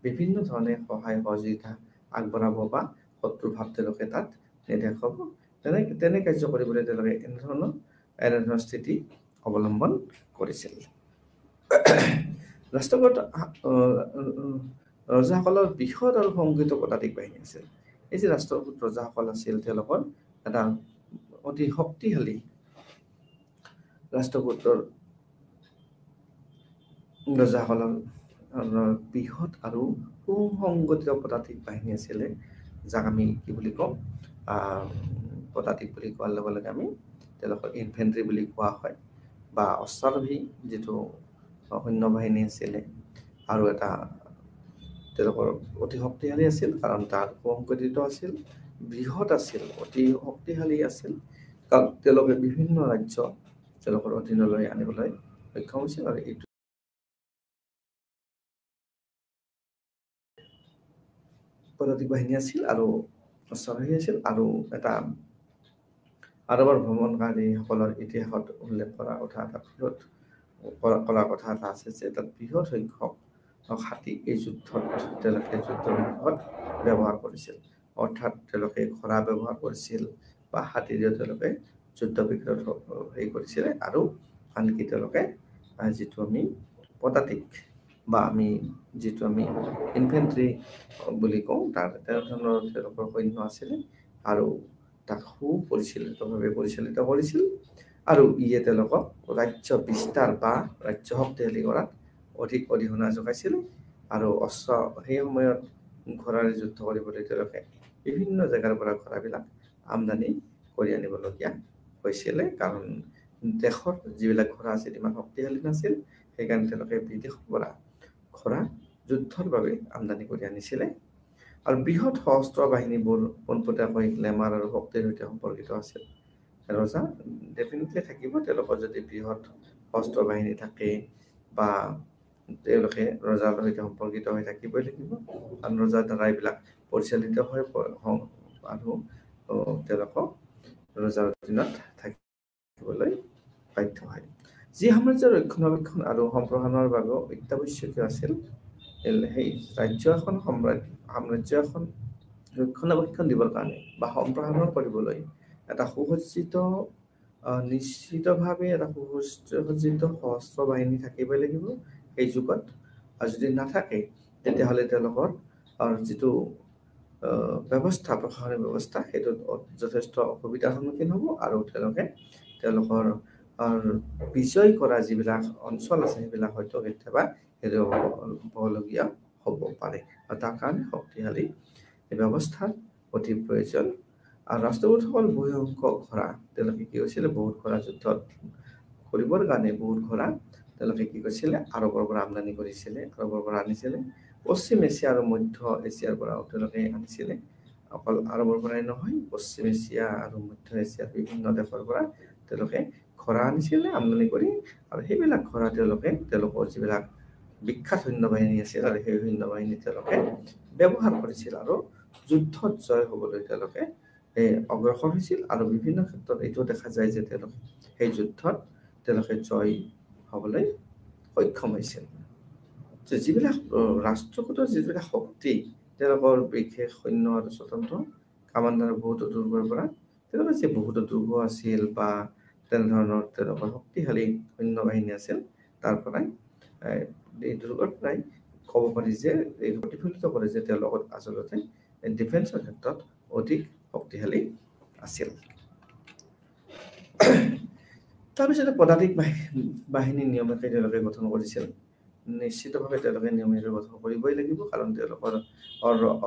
বিভিন্ন ধৰণে সহায় সহযোগিতা আগবঢ়াব বা শত্ৰু ভাৱ তেওঁলোকে তাত নেদেখাব তেনে কাৰ্য কৰিবলৈ তেওঁলোকে এনেধৰণৰ স্থিতি অৱলম্বন কৰিছিল। ৰাষ্ট্ৰকূট ৰজাসকলৰ বৃহৎ আৰু সংগঠিত পদাতিক বাহিনী আছিল। এই যে ৰাষ্ট্ৰকূট ৰজাসকল আছিল তেওঁলোকৰ এটা অতি শক্তিশালী ৰাষ্ট্ৰকূটৰ ৰজাসকলৰ বৃহৎ আৰু সুসংগঠিত পদাতিক বাহিনী আছিলে, যাক আমি কি বুলি কওঁ পদাতিক বুলি কোৱাৰ লগে লগে আমি তেওঁলোকৰ ইনফেন্ট্ৰি বুলি কোৱা হয় বা অশ্বাৰোহী যিটো সৈন্য বাহিনী আছিলে আৰু এটা তেওঁলোকৰ অতি শক্তিশালী আছিল কাৰণ তাত সুসংগঠিত আছিল, বৃহৎ আছিল, অতি শক্তিশালী আছিল কাৰণ তেওঁলোকে বিভিন্ন ৰাজ্য তেওঁলোকৰ অধীনলৈ আনিবলৈ সক্ষম হৈছিল আৰু এইটো পদাতিক বাহিনী আছিল আৰু অশ্বাৰোহী আছিল আৰু এটা আৰবৰ ভ্ৰমণকাৰীসকলৰ ইতিহাসত উল্লেখ কৰা কথা এটা আছে যে তাত বৃহৎ সংখ্যক হাতী এই যুদ্ধত তেওঁলোকে যুদ্ধত ব্যৱহাৰ কৰিছিল, অৰ্থাৎ তেওঁলোকে ঘোঁৰা ব্যৱহাৰ কৰিছিল বা হাতীৰে তেওঁলোকে যুদ্ধ বিগ্ৰহ কৰিছিলে আৰু আনকি তেওঁলোকে যিটো আমি পদাতিক বা যিটো আমি ইনফেন্ট্ৰি বুলি কওঁ তেনেধৰণৰ তেওঁলোকৰ সৈন্য আছিলে আৰু তাক সুপৰিচালিতভাৱে পৰিচালিত কৰিছিল আৰু ইয়ে তেওঁলোকক ৰাজ্য বিস্তাৰ বা ৰাজ্য শক্তিশালী কৰাত অধিক অৰিহণা যোগাইছিল আৰু সেই সময়ত ঘোঁৰাৰে যুদ্ধ কৰিবলৈ তেওঁলোকে বিভিন্ন জেগাৰ পৰা ঘোঁৰাবিলাক আমদানি কৰি আনিবলগীয়া হৈছিলে কাৰণ দেশৰ যিবিলাক ঘোঁৰা আছিল ইমান শক্তিশালী নাছিল, সেইকাৰণে তেওঁলোকে বিদেশৰ পৰা ঘোঁৰা যুদ্ধৰ বাবে আমদানি কৰি আনিছিলে আৰু বৃহৎ সশস্ত্ৰ বাহিনীবোৰ পোনপটীয়াকৈ গ্লেমাৰ আৰু শক্তিৰ সৈতে সম্পৰ্কিত আছিল। ৰজা ডেফিনেটলি থাকিব, তেওঁলোকৰ যদি বৃহৎ সশস্ত্ৰ বাহিনী থাকে বা তেওঁলোকে ৰজাৰ সৈতে সম্পৰ্কিত হৈ থাকিবই লাগিব কাৰণ ৰজাৰ দ্বাৰা এইবিলাক পৰিচালিত হয় আৰু তেওঁলোকক ৰজাৰ অধীনত থাকিবলৈ বাধ্য হয়। যি সাম্ৰাজ্যৰ ৰক্ষণাবেক্ষণ আৰু সম্প্ৰসাৰণৰ বাবে অত্যাৱশ্যকীয় আছিল, সেই ৰাজ্য এখন সাম্ৰাজ্য এখন ৰক্ষণাবেক্ষণ দিবৰ কাৰণে বা সম্প্ৰসাৰণ কৰিবলৈ এটা নিশ্চিতভাৱে এটা সুসজ্জিত সশস্ত্ৰ বাহিনী থাকিবই লাগিব এই যুগত, আৰু যদি নাথাকে তেতিয়াহ'লে তেওঁলোকৰ যিটো ব্যৱস্থা প্ৰশাসনিক ব্যৱস্থা সেইটোত যথেষ্ট অসুবিধাৰ সন্মুখীন হ'ব আৰু তেওঁলোকৰ বিজয় কৰা যিবিলাক অঞ্চল আছে সেইবিলাক হয়তো কেতিয়াবা হেৰুৱাব হ'বলগীয়া হ'ব পাৰে আৰু তাৰ কাৰণে শক্তিশালী ব্যৱস্থাৰ অতি প্ৰয়োজন। আৰু ৰাষ্ট্ৰকূটসকল বহুসংখ্যক ঘোঁৰা তেওঁলোকে কি কৰিছিলে, বহুত ঘোঁৰা যুদ্ধত কৰিবৰ কাৰণে বহুত ঘোঁৰা তেওঁলোকে কি কৰিছিলে আৰৱৰ পৰা আমদানি কৰিছিলে, আৰৱৰ পৰা আনিছিলে, পশ্চিম এছিয়া আৰু মধ্য এছিয়াৰ পৰাও তেওঁলোকে আনিছিলে, অকল আৰৱৰ পৰাই নহয় পশ্চিম এছিয়া আৰু মধ্য এছিয়াৰ বিভিন্ন দেশৰ পৰা তেওঁলোকে ঘোঁৰা আনিছিলে আমদানি কৰি আৰু সেইবিলাক ঘোঁৰা তেওঁলোকৰ যিবিলাক বিখ্যাত সৈন্য বাহিনী আছিল আৰু সেই সৈন্য বাহিনী তেওঁলোকে ব্যৱহাৰ কৰিছিল আৰু যুদ্ধত জয় হ'বলৈ তেওঁলোকে অগ্ৰসৰ হৈছিল আৰু বিভিন্ন ক্ষেত্ৰত এইটো দেখা যায় যে তেওঁলোকে সেই যুদ্ধত তেওঁলোকে জয় হ'বলৈ সক্ষম হৈছিল। যিবিলাক ৰাষ্ট্ৰকূটৰ যিবিলাক শক্তি তেওঁলোকৰ বিশেষ সৈন্য আৰু স্বতন্ত্ৰ কামাণ্ডাৰ বহুতো দুৰ্গৰ পৰা তেওঁলোকৰ যে বহুতো দুৰ্গ আছিল বা তেনেধৰণৰ তেওঁলোকৰ শক্তিশালী সৈন্য বাহিনী আছিল, তাৰ পৰাই এই দুৰ্গৰ পৰাই ক'ব পাৰি যে এই প্ৰতিফলিত কৰে যে তেওঁলোকৰ আচলতে ডিফেন্সৰ ক্ষেত্ৰত অধিক শক্তিশালী আছিল। তাৰপিছতে পদাতিক বাহিনী নিয়মীয়াকৈ তেওঁলোকে গঠন কৰিছিল। নিশ্চিতভাৱে তেওঁলোকে নিয়মীয়াকৈ গঠন কৰিবই লাগিব কাৰণ তেওঁলোকৰ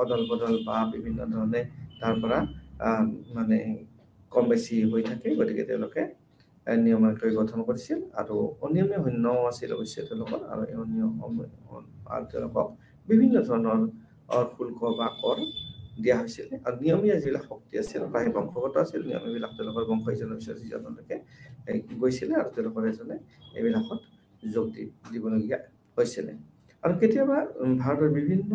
অদল বদল বা বিভিন্ন ধৰণে তাৰ পৰা কম বেছি হৈ থাকে, গতিকে তেওঁলোকে নিয়মীয়াকৈ গঠন কৰিছিল আৰু অনিয়মীয়া সৈন্যও আছিল অৱশ্যে তেওঁলোকৰ, আৰু এই আৰু তেওঁলোকক বিভিন্ন ধৰণৰ শুল্ক বা কৰ দিয়া হৈছিল। আৰু নিয়মীয়া যিবিলাক শক্তি আছিল প্ৰায় বংশগত আছিল, নিয়মীবিলাক তেওঁলোকৰ বংশ ইজনৰ পিছত সিজনলৈকে গৈছিলে আৰু তেওঁলোকৰ এজনে এইবিলাকত যোগ দিবলগীয়া হৈছিলে। আৰু কেতিয়াবা ভাৰতৰ বিভিন্ন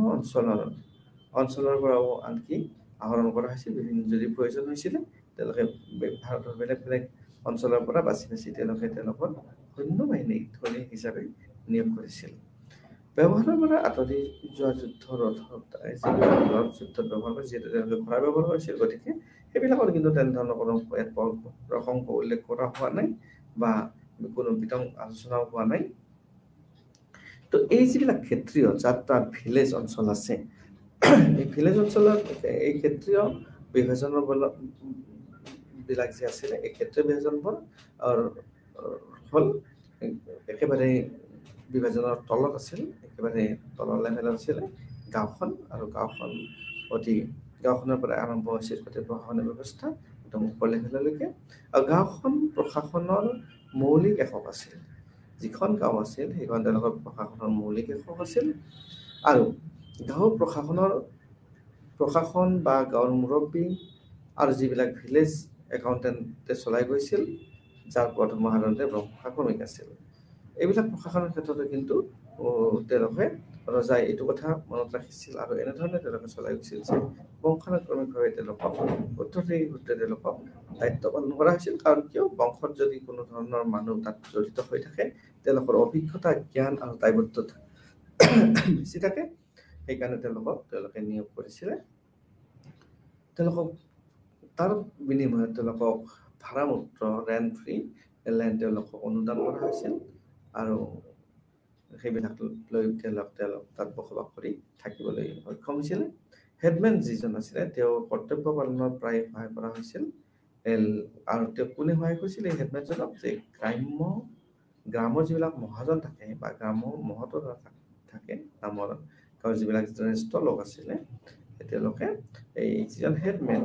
অঞ্চলৰ পৰাও আনকি আহৰণ কৰা হৈছিল। বিভিন্ন যদি প্ৰয়োজন হৈছিলে তেওঁলোকে ভাৰতৰ বেলেগ বেলেগ অঞ্চলৰ পৰা বাছি বাছি তেওঁলোকৰ সৈন্য বাহিনী সৈনিক হিচাপে নিয়োগ কৰিছিল। ব্যৱহাৰৰ পৰা আঁতৰি যোৱা যুদ্ধত ব্যৱহাৰ কৰে, যিহেতু তেওঁলোকে ঘোঁৰা ব্যৱহাৰ কৰিছিল, গতিকে সেইবিলাকত কিন্তু তেনেধৰণৰ কোনো প্ৰসংগ উল্লেখ কৰা হোৱা নাই বা কোনো বিতং আলোচনাও হোৱা নাই। তো এই যিবিলাক ক্ষেত্ৰীয় যাত তাত ভিলেজ অঞ্চল আছে, এই ভিলেজ অঞ্চলত এই ক্ষেত্ৰীয় বিভাজনৰ বিলাক যে আছিলে, এই ক্ষেত্ৰীয় বিভাজনবোৰ হ'ল একেবাৰে বিভাজনৰ তলত আছিল, একেবাৰে তলৰ লেভেলত আছিলে গাঁওখন, আৰু গাঁওখনৰ পৰা আৰম্ভ হৈছিল গোটেই প্ৰশাসনিক ব্যৱস্থা একদম ওপৰ লেভেললৈকে। আৰু গাঁওখন প্ৰশাসনৰ মৌলিক একক আছিল। যিখন গাঁও আছিল সেইখন তেওঁলোকৰ প্ৰশাসনৰ মৌলিক একক আছিল, আৰু গাঁও প্ৰশাসন বা গাঁৱৰ মুৰব্বী আৰু যিবিলাক ভিলেজ একাউণ্টেণ্টে চলাই গৈছিল, যাৰ প্ৰথম সাধাৰণতে ব্ৰহ্মশাক্ৰমিক আছিল। এইবিলাক প্ৰশাসনৰ ক্ষেত্ৰতে কিন্তু তেওঁলোকে ৰজাই এইটো কথা মনত ৰাখিছিল আৰু এনেধৰণে তেওঁলোকে চলাই গৈছিল যে বংশানুক্ৰমিকভাৱে তেওঁলোকক সূত্ৰে তেওঁলোকক দায়িত্ব পালন কৰা হৈছিল। কাৰণ কিয়, বংশত যদি কোনো ধৰণৰ মানুহ তাত জড়িত হৈ থাকে, তেওঁলোকৰ অভিজ্ঞতা, জ্ঞান আৰু দায়বদ্ধতা বেছি থাকে, সেইকাৰণে তেওঁলোকে নিয়োগ কৰিছিলে। তেওঁলোকক তাৰ বিনিময়ত তেওঁলোকক ভাড়ামুক্ত ৰেণ্ট ফ্ৰী লেণ্ড তেওঁলোকক অনুদান কৰা হৈছিল, আৰু সেইবিলাক লৈ তেওঁলোক তাত বসবাস কৰি থাকিবলৈ সক্ষম হৈছিলে। হেডমেন যিজন আছিলে তেওঁ কৰ্তব্য পালনত প্ৰায় সহায় কৰা হৈছিল, আৰু তেওঁ কোনে সহায় কৰিছিল এই হেডমেনজনক, যে গ্ৰামৰ যিবিলাক মহাজন থাকে বা গ্ৰামৰ মহতৰ থাকে নামৰ গাঁৱৰ যিবিলাক জ্যেষ্ঠ লোক আছিলে, তেওঁলোকে এই যিজন হেডমেন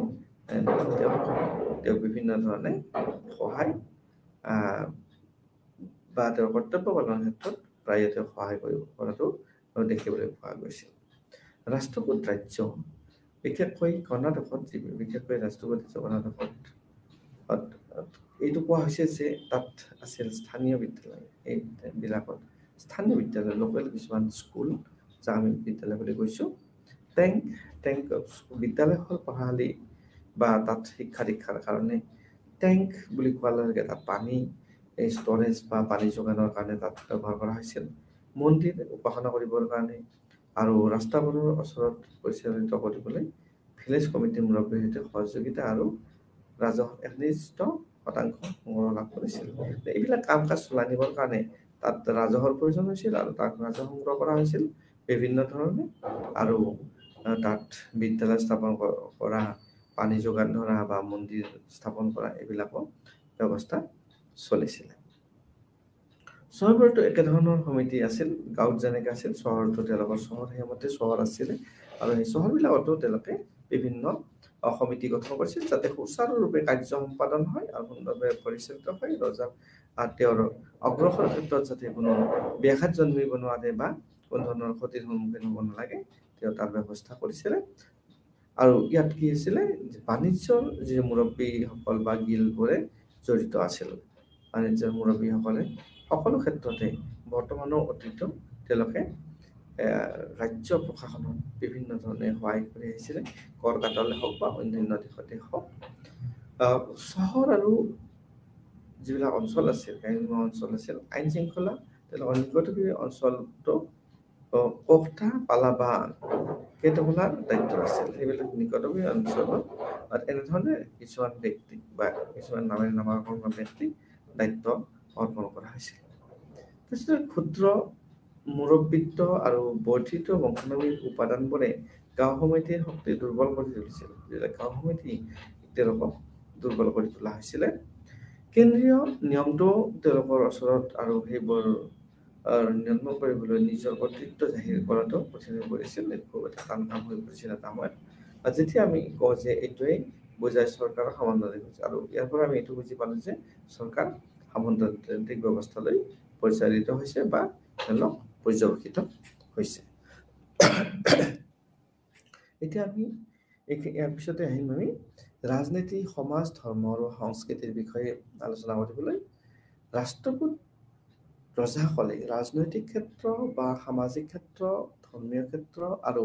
তেওঁক বিভিন্ন ধৰণে সহায় বা তেওঁৰ কৰ্তব্য পালনৰ ক্ষেত্ৰত প্ৰায়ে তেওঁক সহায় কৰাটো দেখিবলৈ পোৱা গৈছিল। ৰাষ্ট্ৰকূট ৰাজ্য, বিশেষকৈ কৰ্ণাটকত, বিশেষকৈ ৰাষ্ট্ৰকূট কৰ্ণাটকত এইটো কোৱা হৈছে যে তাত আছিল স্থানীয় বিদ্যালয়। এইবিলাকত স্থানীয় বিদ্যালয়, লোকেল কিছুমান স্কুল, যাক আমি বিদ্যালয় বুলি কৈছোঁ, বিদ্যালয় হ'ল পঢ়াশালী বা তাত শিক্ষা দীক্ষাৰ কাৰণে টেংক বুলি কোৱাৰ লগে তাত পানী ষ্ট'ৰেজ বা পানী যোগানৰ কাৰণে তাত ব্যৱহাৰ কৰা হৈছিল। মন্দিৰ উপাসনা কৰিবৰ কাৰণে আৰু ৰাস্তাবোৰৰ ওচৰত পৰিচালিত কৰিবলৈ ভিলেজ কমিটিৰ মুৰব্বীৰ সৈতে সহযোগিতা আৰু ৰাজহ 1% সংগ্ৰহ লাভ কৰিছিল। এইবিলাক কাম কাজ চলাই নিবৰ কাৰণে তাত ৰাজহৰ প্ৰয়োজন হৈছিল, আৰু তাত ৰাজহ সংগ্ৰহ কৰা হৈছিল বিভিন্ন ধৰণে, আৰু তাত বিদ্যালয় স্থাপন কৰা, পানী যোগান ধৰা বা মন্দিৰ স্থাপন কৰা, এইবিলাকৰ ব্যৱস্থা চলিছিলে। চহৰবোৰতো একেধৰণৰ সমিতি আছিল, গাঁৱত যেনেকৈ আছিল চহৰতো তেওঁলোকৰ সেইমতে চহৰ আছিলে, আৰু সেই চহৰবিলাকতো তেওঁলোকে বিভিন্ন সমিতি গঠন কৰিছিল, যাতে সুচাৰুৰূপে কাৰ্য সম্পাদন হয় আৰু সুন্দৰভাৱে পৰিচালিত হয়। ৰজাৰ তেওঁৰ অগ্ৰসৰ ক্ষেত্ৰত যাতে কোনো ব্যাঘাত জন্মিব নোৱাৰে বা কোনো ধৰণৰ ক্ষতিৰ সন্মুখীন হ'ব নালাগে, তেওঁ তাৰ ব্যৱস্থা কৰিছিলে। আৰু ইয়াত কি হৈছিলে, বাণিজ্যৰ যি মুৰব্বীসকল বা গিলবোৰে জড়িত আছিল। বাণিজ্যৰ মুৰব্বীসকলে সকলো ক্ষেত্ৰতে বৰ্তমানৰ অতীত তেওঁলোকে ৰাজ্য প্ৰশাসনত বিভিন্ন ধৰণে সহায় কৰি আহিছিলে, কৰ কাটলে হওক বা অন্যান্য দিশতে হওক। চহৰ আৰু যিবিলাক অঞ্চল আছিল, গ্ৰাম্য অঞ্চল আছিল, আইন শৃংখলা তেওঁলোকৰ নিকটৱৰ্তী অঞ্চলটো কোকঠা পালাবা কেইটামানৰ দায়িত্ব আছিল। সেইবিলাক নিকটৱৰ্তী অঞ্চলত এনেধৰণে কিছুমান ব্যক্তিক বা কিছুমান নামাকৰণ ব্যক্তিক দায়িত্ব অৰ্পণ কৰা হৈছিল। তাৰপিছত ক্ষুদ্ৰ মুৰব্বিত্ব আৰু বৰ্ধিত বংশানুগতিক উপাদানবোৰে গাঁও সমিতিৰ শক্তি দুৰ্বল কৰি তুলিছিল। যিবিলাক গাঁও সমিতি তেওঁলোকক দুৰ্বল কৰি তোলা হৈছিলে। কেন্দ্ৰীয় নিয়মটো তেওঁলোকৰ ওচৰত, আৰু সেইবোৰ নিয়ন্ত্ৰণ কৰিবলৈ নিজৰ কৰ্তৃত্ব জাহিৰ কৰাটো কঠিন হৈ পৰিছিল, খুব এটা টান কাম হৈ পৰিছিল এটা সময়ত। যেতিয়া আমি কওঁ যে এইটোৱেই বুজাই চৰকাৰৰ সামঞ্জস্য, আৰু ইয়াৰ পৰা আমি এইটো বুজি পালোঁ যে চৰকাৰ সামন্ততান্ত্ৰিক ব্যৱস্থালৈ পৰিচালিত হৈছে বা তেওঁলোক পৰ্যবেক্ষিত হৈছে। এতিয়া আমি ইয়াৰ পিছতে আহিম আমি ৰাজনীতি, সমাজ, ধৰ্ম আৰু সংস্কৃতিৰ বিষয়ে আলোচনা কৰিবলৈ। ৰাষ্ট্ৰকূট ৰজাসকলে ৰাজনৈতিক ক্ষেত্ৰ বা সামাজিক ক্ষেত্ৰ, ধৰ্মীয় ক্ষেত্ৰ আৰু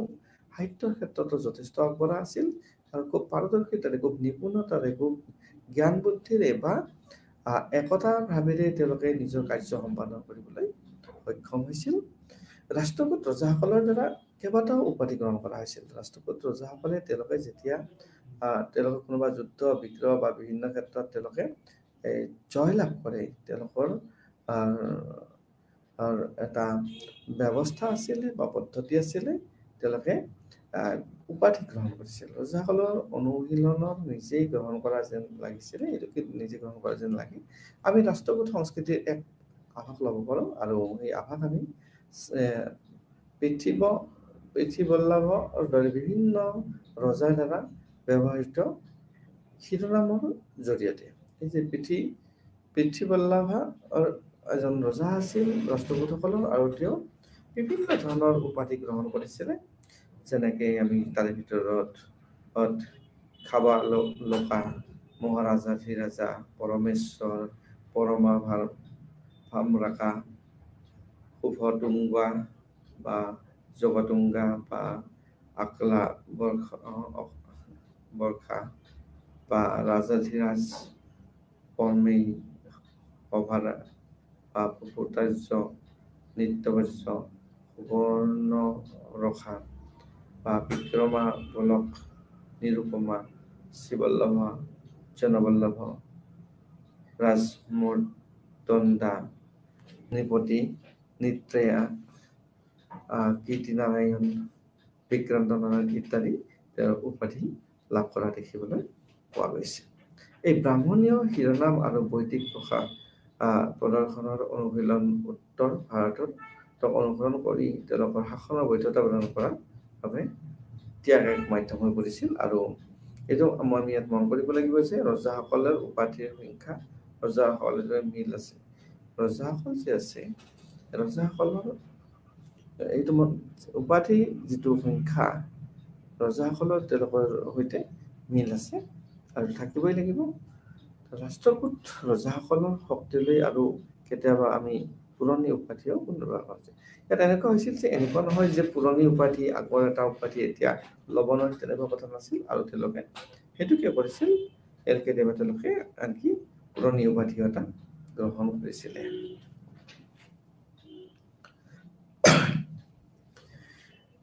সাহিত্যৰ ক্ষেত্ৰতো যথেষ্ট আগবঢ়া আছিল আৰু খুব পাৰদৰ্শিতাৰে, খুব নিপুণতাৰে, খুব জ্ঞান বুদ্ধিৰে বা একতাৰ ভাৱেৰে তেওঁলোকে নিজৰ কাৰ্য সম্পাদন কৰিবলৈ সক্ষম হৈছিল। ৰাষ্ট্ৰকূট ৰজাসকলৰ দ্বাৰা কেইবাটাও উপাধি গ্ৰহণ কৰা হৈছিল। ৰাষ্ট্ৰকূট ৰজাসকলে তেওঁলোকে যেতিয়া তেওঁলোকে কোনোবা যুদ্ধ বিগ্ৰহ বা বিভিন্ন ক্ষেত্ৰত তেওঁলোকে জয় লাভ কৰে, তেওঁলোকৰ এটা ব্যৱস্থা আছিলে বা পদ্ধতি আছিলে, তেওঁলোকে উপাধি গ্ৰহণ কৰিছিল। ৰজাসকলৰ অনুশীলনৰ নিজেই গ্ৰহণ কৰা যেন লাগিছিলে, এইটোকে নিজে গ্ৰহণ কৰা যেন লাগে। আমি ৰাষ্ট্ৰকূট সংস্কৃতিৰ এক আভাস ল'ব পাৰোঁ আৰু সেই আভাস আমি পৃথ্বীবল্লভৰ দৰে বিভিন্ন ৰজাৰ দ্বাৰা ব্যৱহৃত শিৰোনামৰ জৰিয়তে। এই যে পৃথ্বীবল্লভা এজন ৰজা আছিল ৰাষ্ট্ৰকূটসকলৰ আৰু তেওঁ বিভিন্ন ধৰণৰ উপাধি গ্ৰহণ কৰিছিলে। যেনেকৈ আমি তাৰে ভিতৰত খাবা লোকা, মহাৰাজাধিৰাজা, পৰমেশ্বৰ, পৰমা ভামৰাকা, শুভতুংগা বা জগতুংগা বা আকলা বৰ্ষা বা ৰাজাধিৰাজ, পৰমেই সভাৰা বা পুপুতাৰ্য, নিত্যবৰ্য, সুবৰ্ণ ৰখা বা বিক্ৰমা বলক, নিৰুপমা, শ্ৰীবল্লভ, জনবল্লভ, ৰাজমৰ্দণ্ডা, নৃপতি, নিত্ৰেয়া, কীৰ্তিনাৰায়ণ, বিক্ৰান্ত নাৰায়ণ ইত্যাদি তেওঁৰ উপাধি লাভ কৰা দেখিবলৈ পোৱা গৈছে। এই ব্ৰাহ্মণীয় শিৰোনাম আৰু বৈদিক ভাষা প্ৰদৰ্শনৰ অনুশীলন উত্তৰ ভাৰতত অনুসৰণ কৰি তেওঁলোকৰ শাসনৰ বৈধতা প্ৰদান কৰাৰ বাবে ত্যাগ এক মাধ্যম হৈ পৰিছিল। আৰু এইটো আমি ইয়াত মন কৰিব লাগিব যে ৰজাসকলৰ উপাধিৰ সংখ্যা ৰজাসকলৰ মিল আছে। ৰজাসকল যে আছে, ৰজাসকলৰ এইটো উপাধি যিটো সংখ্যা ৰজাসকলৰ তেওঁলোকৰ সৈতে মিল আছে আৰু থাকিবই লাগিব। ৰাষ্ট্ৰকূট ৰজাসকলৰ শক্তিলৈ আৰু কেতিয়াবা আমি পুৰণি উপাধিও ব্যৱহাৰ কৰা যায়। ইয়াত এনেকুৱা হৈছিল যে এনেকুৱা নহয় যে পুৰণি উপাধি আগৰ এটা উপাধি এতিয়া ল'ব নোৱাৰে, তেনেকুৱা কথা নাছিল। আৰু তেওঁলোকে সেইটো কিয় কৰিছিল, কেতিয়াবা তেওঁলোকে আনকি পুৰণি উপাধি এটা গ্ৰহণ কৰিছিলে।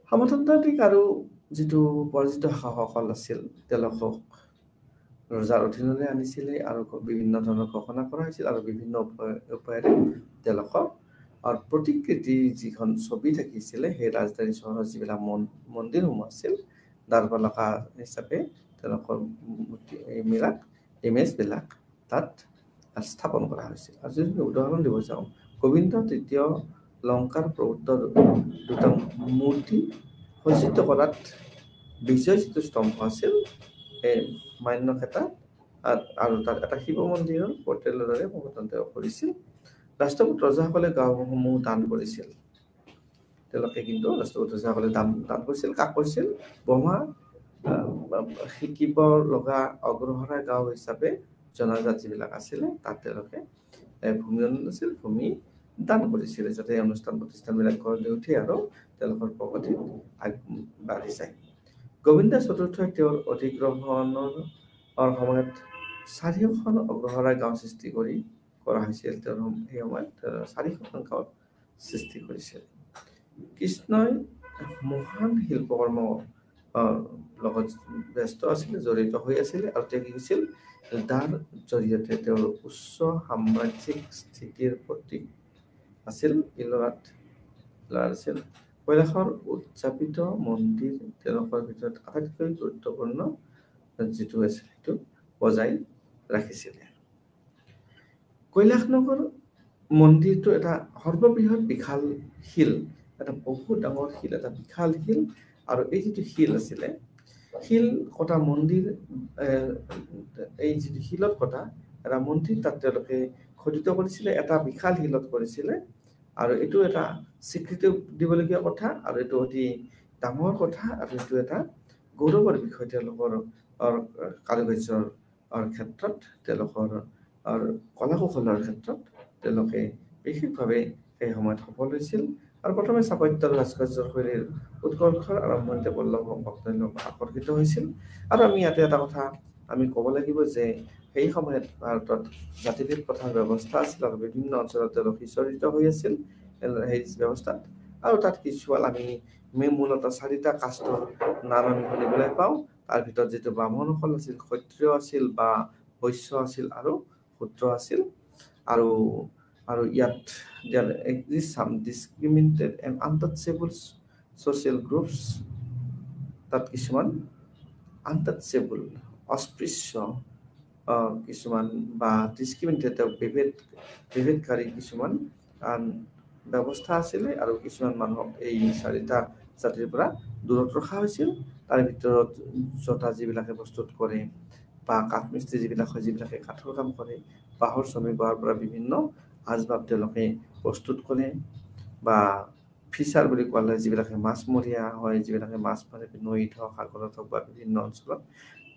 সামন্ততান্ত্ৰিক আৰু যিটো পৰাজিত শাসকসকল আছিল, তেওঁলোকক ৰজাৰ অধীনলৈ আনিছিলে আৰু বিভিন্ন ধৰণৰ ঘোষণা কৰা হৈছিল আৰু বিভিন্ন উপায়েৰে তেওঁলোকক প্ৰতিকৃতিৰ যিখন ছবি থাকিছিলে, সেই ৰাজধানী চহৰৰ যিবিলাক মন্দিৰসমূহ আছিল, দ্বাৰপালকা হিচাপে তেওঁলোকৰ ইমেজবিলাক তাত স্থাপন কৰা হৈছিল। আৰু যদি উদাহৰণ দিব যাওঁ, গোবিন্দ তৃতীয় লংকাৰ প্ৰভুত্ব দুটা মূৰ্তি সজ্জিত কৰাত বিজয় যিটো স্তম্ভ আছিল, এই মান্যখেতা আৰু তাত এটা শিৱ মন্দিৰৰ পৰ্টেলৰ দৰে তেওঁ কৰিছিল। ৰাষ্ট্ৰকূট ৰজাসকলে গাঁওসমূহ দান কৰিছিল। তেওঁলোকে কিন্তু ৰাষ্ট্ৰকূট ৰজাসকলে দান কৰিছিল। কাক কৰিছিল? ব্ৰহ্মা শিকিব লগা অগ্ৰহৰা গাঁও হিচাপে জনাজাত যিবিলাক আছিলে, তাত তেওঁলোকে ভূমি আছিল, ভূমি দান কৰিছিলে, যাতে অনুষ্ঠান প্ৰতিষ্ঠানবিলাক গঢ় লৈ উঠে আৰু তেওঁলোকৰ প্ৰগতি আগবাঢ়ি যায়। গোবিন্দ চতুৰ্থই তেওঁৰ অধিগ্ৰহণৰ সময়ত 400খন অগ্ৰহৰা গাঁও সৃষ্টি কৰা হৈছিল। তেওঁ সেই সময়ত 400খন গাঁও সৃষ্টি কৰিছিল। কৃষ্ণই মহান শিল্পকৰ্ম লগত ব্যস্ত আছিলে, জড়িত হৈ আছিলে আৰু তেওঁ কি হৈছিল, তাৰ জৰিয়তে তেওঁৰ উচ্চ সাম্ৰাজ্যিক স্থিতিৰ প্ৰতীক আছিল আছিল। কৈলাশৰ উদযাপিত মন্দিৰ তেওঁলোকৰ ভিতৰত আটাইতকৈ গুৰুত্বপূৰ্ণ যিটো আছিল, সেইটো বজাই ৰাখিছিলে। কৈলাশ নগৰ মন্দিৰটো এটা সৰ্ববৃহৎ বিশাল শিল, এটা বহুত ডাঙৰ শিল, এটা বিশাল শিল। আৰু এই যিটো শিল আছিলে, শিল কটা মন্দিৰ, এই যিটো শিলত কটা এটা মন্দিৰ তাত তেওঁলোকে খোদিত কৰিছিলে, এটা বিশাল শিলত কৰিছিলে। আৰু এইটো এটা স্বীকৃতি দিবলগীয়া কথা, আৰু এইটো অতি ডাঙৰ কথা, আৰু এইটো এটা গৌৰৱৰ বিষয় তেওঁলোকৰ কাৰুকাৰ্যৰ ক্ষেত্ৰত, তেওঁলোকৰ কলা কৌশলৰ ক্ষেত্ৰত তেওঁলোকে বিশেষভাৱে সেই সময়ত সফল হৈছিল। আৰু প্ৰথমে স্থাপত্য আৰু ভাস্কৰ্যৰ শৈলীৰ উৎকৰ্ষৰ আৰম্ভণিতে পল্লৱ তেওঁলোক আকৰ্ষিত হৈছিল। আৰু আমি ইয়াতে এটা কথা আমি ক'ব লাগিব যে সেই সময়ত ভাৰতত জাতিভেদ প্ৰথাৰ ব্যৱস্থা আছিল, আৰু বিভিন্ন অঞ্চলত তেওঁলোক সিঁচৰিত হৈ আছিল সেই ব্যৱস্থাত। আৰু তাত কিছুমান আমি মূলতঃ 4টা কাষ্টৰ নাম আমি শুনিবলৈ পাওঁ। তাৰ ভিতৰত যিটো ব্ৰাহ্মণসকল আছিল, ক্ষত্ৰিয় আছিল বা বৈশ্য আছিল আৰু শূদ্ৰ আছিল। আৰু ইয়াত there exist some discriminated and untouchable social groups, তাত কিছুমান untouchable অস্পৃশ্য কিছুমান বা ডিসক্রিমিনেটেড বিভেদকাৰী কিছুমান ব্যৱস্থা আছিলে, আৰু কিছুমান মানুহক এই 4টা জাতিৰ পৰা দূৰত ৰখা হৈছিল। তাৰ ভিতৰত জোতা যিবিলাকে প্ৰস্তুত কৰে, বা কাঠ মিস্ত্ৰী যিবিলাক হয়, যিবিলাকে কাঠৰ কাম কৰে, বাঁহৰ শ্ৰমিক হোৱাৰ পৰা বিভিন্ন আচবাব তেওঁলোকে প্ৰস্তুত কৰে, বা ফিচাৰ বুলি কোৱা হয় যিবিলাকে মাছমৰীয়া হয়, যিবিলাকে মাছ মাৰে নৈত হওক, সাগৰত হওক বা বিভিন্ন অঞ্চলত।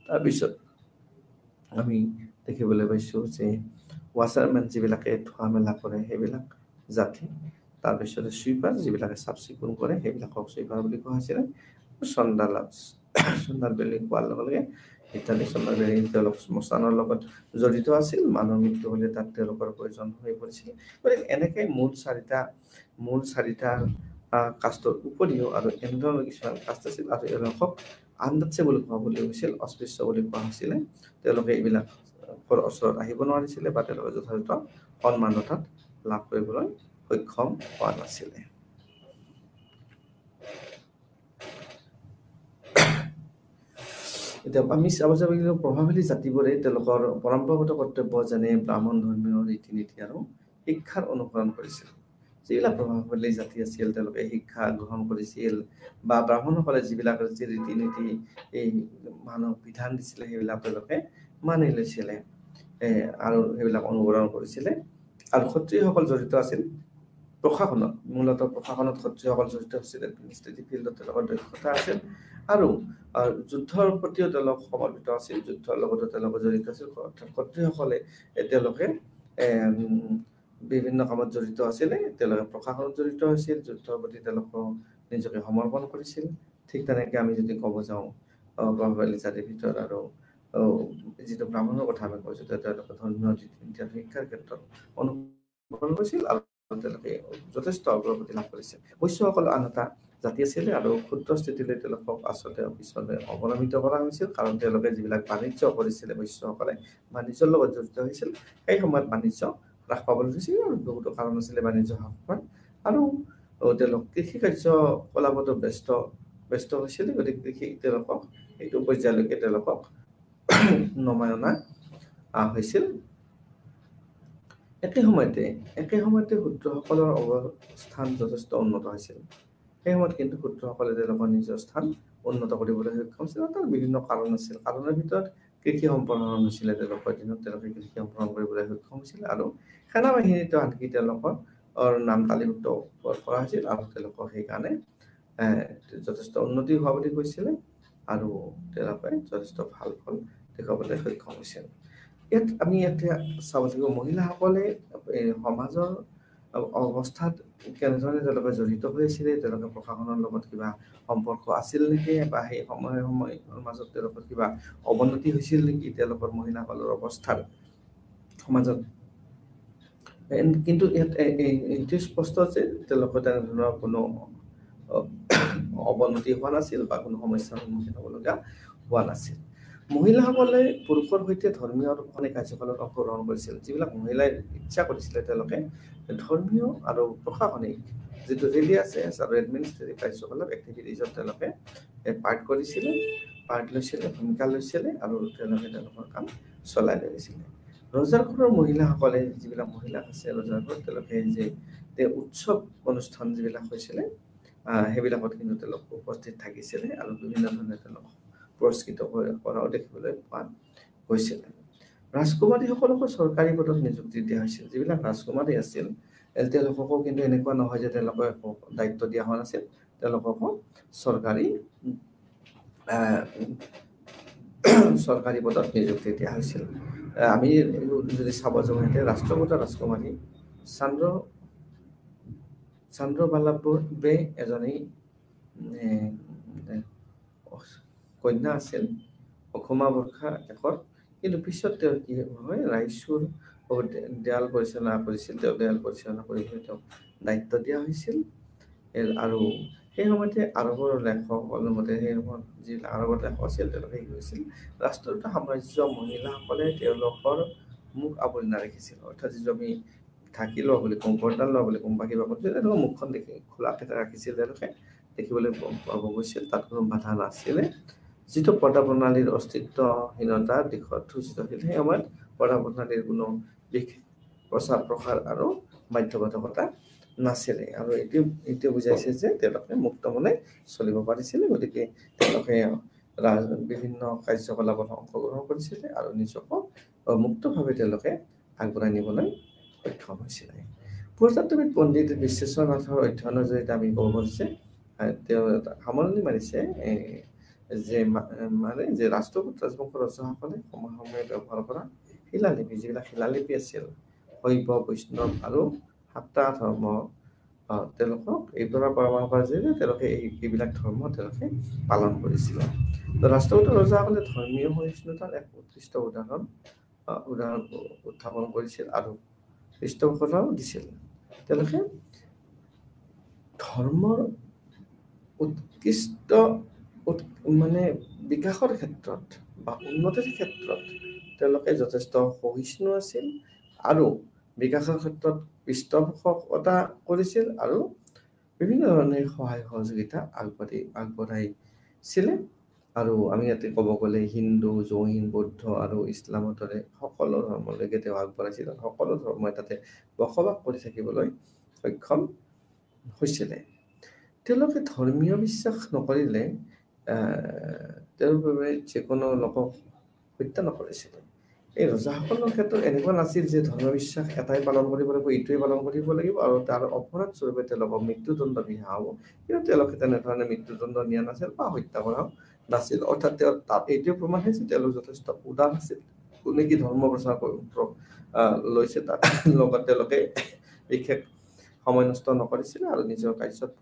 তাৰপিছত আমি দেখিবলৈ পাইছোঁ যে ৱাছাৰমেন যিবিলাকে ধোৱা মেলা কৰে সেইবিলাক জাতি। তাৰপিছতে চুইপাৰ যিবিলাকে চাফ চিকুণ কৰে সেইবিলাকক চুইপাৰ বুলি কোৱা হৈছিলে। চন্দাল বুলি কোৱাৰ লগে লগে ইত্যাদি চন্দাল তেওঁলোক শ্মশানৰ লগত জড়িত আছিল। মানুহৰ মৃত্যু হ'লে তাত তেওঁলোকৰ প্ৰয়োজন হৈ পৰিছিল। গতিকে এনেকে মূল চাৰিটা কাষ্টৰ উপৰিও আৰু এনেধৰণৰ কিছুমান কাষ্ট আছিল, আৰু এওঁলোকক আনটাচেবল কোৱা বুলি কৈছিল, অস্পৃশ্য বুলি কোৱা হৈছিলে। তেওঁলোকে এইবিলাক ওচৰত আহিব নোৱাৰিছিলে, বা তেওঁলোকে যথাযথ সন্মান তাত লাভ কৰিবলৈ সক্ষম হোৱা নাছিলে। এতিয়া আমি চাব লাগিব প্ৰভাৱশালী জাতিবোৰে তেওঁলোকৰ পৰম্পৰাগত কৰ্তব্য যেনে ব্ৰাহ্মণ ধৰ্মীয় ৰীতি নীতি আৰু শিক্ষাৰ অনুসৰণ কৰিছিল। যিবিলাক প্ৰভাৱশালী জাতি আছিল তেওঁলোকে শিক্ষা গ্ৰহণ কৰিছিল, বা ব্ৰাহ্মণসকলে যিবিলাক ৰীতি নীতি এই মানুহক বিধান দিছিলে সেইবিলাক তেওঁলোকে মানি লৈছিলে, আৰু সেইবিলাক অনুসৰণ কৰিছিলে। আৰু ক্ষত্ৰিয়সকল জড়িত আছিল প্ৰশাসনত, মূলতঃ প্ৰশাসনত ক্ষত্ৰিয়সকল জড়িত আছিল। এডমিনিষ্ট্ৰেটিভ ফিল্ডত তেওঁলোকৰ দক্ষতা আছিল, আৰু যুদ্ধৰ প্ৰতিও তেওঁলোক সমৰ্পিত আছিল, যুদ্ধৰ লগতো তেওঁলোকে জড়িত আছিল। অৰ্থাৎ ক্ষত্ৰিয়সকলে তেওঁলোকে বিভিন্ন কামত জড়িত আছিলে, তেওঁলোকে প্ৰশাসনত জড়িত হৈছিল, যুদ্ধৰ প্ৰতি তেওঁলোকে নিজকে সমৰ্পণ কৰিছিল। ঠিক তেনেকে আমি যদি ক'ব যাওঁ প্ৰভাৱশালী জাতিৰ ভিতৰত আৰু যিটো ব্ৰাহ্মণৰ কথা আমি কৈছোঁ, তেওঁলোকে ধৰ্মীয় ৰীতি নীতি শিক্ষাৰ ক্ষেত্ৰত অনুসৰণ কৰিছিল, আৰু তেওঁলোকে যথেষ্ট অগ্ৰগতি লাভ কৰিছিল। বৈশ্যসকল আন এটা জাতি আছিলে, আৰু ক্ষুদ্ৰ স্থিতিলৈ তেওঁলোকক আচলতে পিছলৈ অৱনমিত কৰা হৈছিল, কাৰণ তেওঁলোকে যিবিলাক বাণিজ্য কৰিছিলে, বৈশ্যসকলে বাণিজ্যৰ লগত জড়িত হৈছিল। সেই সময়ত বাণিজ্য হ্ৰাস পাবলৈ ধৰিছিল, আৰু বহুতো কাৰণ আছিলে বাণিজ্য হ্ৰাস পোৱাৰ, আৰু তেওঁলোক কৃষি কাৰ্য কলাপতো ব্যস্ত হৈছিল। গতিকে কৃষি তেওঁলোকক এইটো পৰ্যায়লৈকে তেওঁলোকক নমাই অনা হৈছিল। একে সময়তে শূদ্ৰসকলৰ অৱস্থান যথেষ্ট উন্নত হৈছিল। সেই সময়ত কিন্তু শূদ্ৰসকলে তেওঁলোকৰ নিজৰ স্থান উন্নত কৰিবলৈ সক্ষম হৈছিল। তাৰ বিভিন্ন কাৰণ আছিল। কাৰণৰ ভিতৰত কৃষি সম্প্ৰসাৰণ হৈছিলে, তেওঁলোকৰ দিনত তেওঁলোকে কৃষি সম্প্ৰসাৰণ কৰিবলৈ সক্ষম হৈছিল, আৰু সেনাবাহিনীতো আনকি তেওঁলোকৰ নাম তালিভুক্ত কৰা হৈছিল, আৰু তেওঁলোকৰ সেইকাৰণে যথেষ্ট উন্নতি হোৱা বুলি কৈছিলে, আৰু তেওঁলোকে যথেষ্ট ভাল ফল দেখুৱাবলৈ সক্ষম হৈছিল। ইয়াত আমি এতিয়া চাব লাগিব মহিলাসকলে সমাজৰ অৱস্থাত কেনেধৰণে তেওঁলোকে জড়িত হৈ আছিলে, তেওঁলোকে প্ৰশাসনৰ লগত কিবা সম্পৰ্ক আছিল নেকি, বা সেই সময়ৰ মাজত তেওঁলোকৰ কিবা অৱনতি হৈছিল নেকি তেওঁলোকৰ মহিলাসকলৰ অৱস্থাৰ সমাজত। কিন্তু ইয়াত এইটো স্পষ্ট যে তেওঁলোকৰ তেনেধৰণৰ কোনো অৱনতি হোৱা নাছিল, বা কোনো সমস্যাৰ সন্মুখীন হ'ব লগা হোৱা নাছিল। মহিলাসকলে পুৰুষৰ সৈতে ধৰ্মীয় আৰু অনেক কাৰ্যকলাপত অংশগ্ৰহণ কৰিছিল। যিবিলাক মহিলাই ইচ্ছা কৰিছিলে তেওঁলোকে ধৰ্মীয় আৰু প্ৰশাসনিক যিটো ৰিলিজিয়াছ আৰু এডমিনিষ্ট্ৰেটিভ কাৰ্যকলাপ এক্টিভিটিজত তেওঁলোকে পাৰ্ট লৈছিলে, ভূমিকা লৈছিলে, আৰু তেওঁলোকৰ কাম চলাই লৈ গৈছিলে। ৰজাৰ ঘৰৰ মহিলাসকলে যিবিলাক মহিলা আছে ৰজাৰ ঘৰত, তেওঁলোকে যে উৎসৱ অনুষ্ঠান যিবিলাক হৈছিলে সেইবিলাকত কিন্তু তেওঁলোক উপস্থিত থাকিছিলে, আৰু বিভিন্ন ধৰণে তেওঁলোক পুৰস্কৃত কৰাও দেখিবলৈ পোৱা গৈছিলে। ৰাজকুমাৰীসকলকো চৰকাৰী পদত নিযুক্তি দিয়া হৈছিল। যিবিলাক ৰাজকুমাৰী আছিল তেওঁলোককো কিন্তু এনেকুৱা নহয় যে তেওঁলোকক দায়িত্ব দিয়া হোৱা নাছিল, তেওঁলোককো চৰকাৰী চৰকাৰী পদত নিযুক্তি দিয়া হৈছিল। আমি যদি চাব যাওঁ ৰাষ্ট্ৰপতি ৰাজকুমাৰী চন্দ্ৰবালাবে এজনী কন্যা আছিল, অসমা বৰ্ষা একৰ, কিন্তু পিছত তেওঁ কি হয় ৰাইচুৰ দেৱাল পৰিচালনা কৰিছিল, তেওঁ দেৱাল পৰিচালনা কৰি তেওঁক দায়িত্ব দিয়া হৈছিল। আৰু সেই সময়তে আৰৱৰ লেখকসকলৰ মতে সেই সময়ত যি আৰৱৰ লেখক আছিল তেওঁলোকে কি হৈছিল, ৰাষ্ট্ৰদূত সাম্ৰাজ্য মহিলাসকলে তেওঁলোকৰ মুখ আৱৰি নাৰাখিছিল। অৰ্থাৎ যিটো আমি ঢাকি লোৱা বুলি কওঁ, পৰ্দা লোৱা বুলি কওঁ বা কিবা কৰিছিল, তেওঁলোকে মুখখন দেখি খোলাকে ৰাখিছিল, তেওঁলোকে দেখিবলৈ পাব গৈছিল, তাত কোনো বাধা নাছিলে। যিটো পৰ্দা প্ৰণালীৰ অস্তিত্বহীনতাৰ দিশত সূচিত হৈছিল, সেই সময়ত পৰ্দা প্ৰণালীৰ কোনো বিশেষ প্ৰচাৰ প্ৰসাৰ আৰু বাধ্যবাধকতা নাছিলে। আৰু এইটো বুজাইছে যে তেওঁলোকে মুক্ত মনে চলিব পাৰিছিলে, গতিকে তেওঁলোকে বিভিন্ন কাৰ্যকলাপত অংশগ্ৰহণ কৰিছিলে আৰু নিজকো মুক্তভাৱে তেওঁলোকে আগবঢ়াই নিবলৈ সক্ষম হৈছিলে। পুৰাতাত্ত্বিক পণ্ডিত বিশ্বেশ্বৰনাথৰ অধ্যয়নৰ জৰিয়তে আমি ক'ব পাৰিছে, তেওঁ সামৰণি মাৰিছে যে ৰাষ্ট্ৰকূট ৰাজবংশৰ ৰজাসকলে সময়ে সময়ে ব্যৱহাৰ কৰা শিলালিপি, যিবিলাক শিলালিপি আছিল শৈৱ, বৈষ্ণৱ আৰু সাতটা ধৰ্ম, তেওঁলোকক এইবোৰৰ প্ৰমাণ কৰা যায় যে তেওঁলোকে এইবিলাক ধৰ্ম তেওঁলোকে পালন কৰিছিল। ৰাষ্ট্ৰকূট ৰজাসকলে ধৰ্মীয় সহিষ্ণুতাৰ এক উৎকৃষ্ট উদাহৰণ উত্থাপন কৰিছিল আৰু পৃষ্ঠপোষকতাও দিছিল। তেওঁলোকে ধৰ্মৰ উৎকৃষ্ট বিকাশৰ ক্ষেত্ৰত বা উন্নতিৰ ক্ষেত্ৰত তেওঁলোকে যথেষ্ট সহিষ্ণু আছিল আৰু বিকাশৰ ক্ষেত্ৰত পৃষ্ঠপোষকতা কৰিছিল আৰু বিভিন্ন ধৰণে সহায় সহযোগিতা আগবঢ়াইছিলে। আৰু আমি ইয়াতে ক'ব গ'লে হিন্দু, জৈন, বৌদ্ধ আৰু ইছলামৰ দৰে সকলো ধৰ্মলৈকে তেওঁ আগবঢ়াইছিল, সকলো ধৰ্মই তাতে বসবাস কৰি থাকিবলৈ সক্ষম হৈছিলে। তেওঁলোকে ধৰ্মীয় বিশ্বাস নকৰিলে তেওঁৰ বাবে যিকোনো লোকক হত্যা নকৰিছিলে। এই ৰজাসকলৰ ক্ষেত্ৰত এনেকুৱা নাছিল যে ধৰ্ম বিশ্বাস এটাই পালন কৰিব লাগিব, এইটোৱে পালন কৰিব লাগিব আৰু তাৰ অপৰাধ স্বৰূপে তেওঁলোকক মৃত্যুদণ্ড বিহা হ'ব, কিন্তু তেওঁলোকে তেনেধৰণে মৃত্যুদণ্ড নিয়া নাছিল বা হত্যা কৰাও নাছিল। অৰ্থাৎ তেওঁ তাত এইটোৱে প্ৰমাণ হৈছে তেওঁলোক যথেষ্ট উদাৰ আছিল, কোনে কি ধৰ্ম প্ৰচাৰ লৈছে তাৰ লগত তেওঁলোকে বিশেষ সময় নষ্ট নকৰিছিলে আৰু নিজৰ কাৰ্যত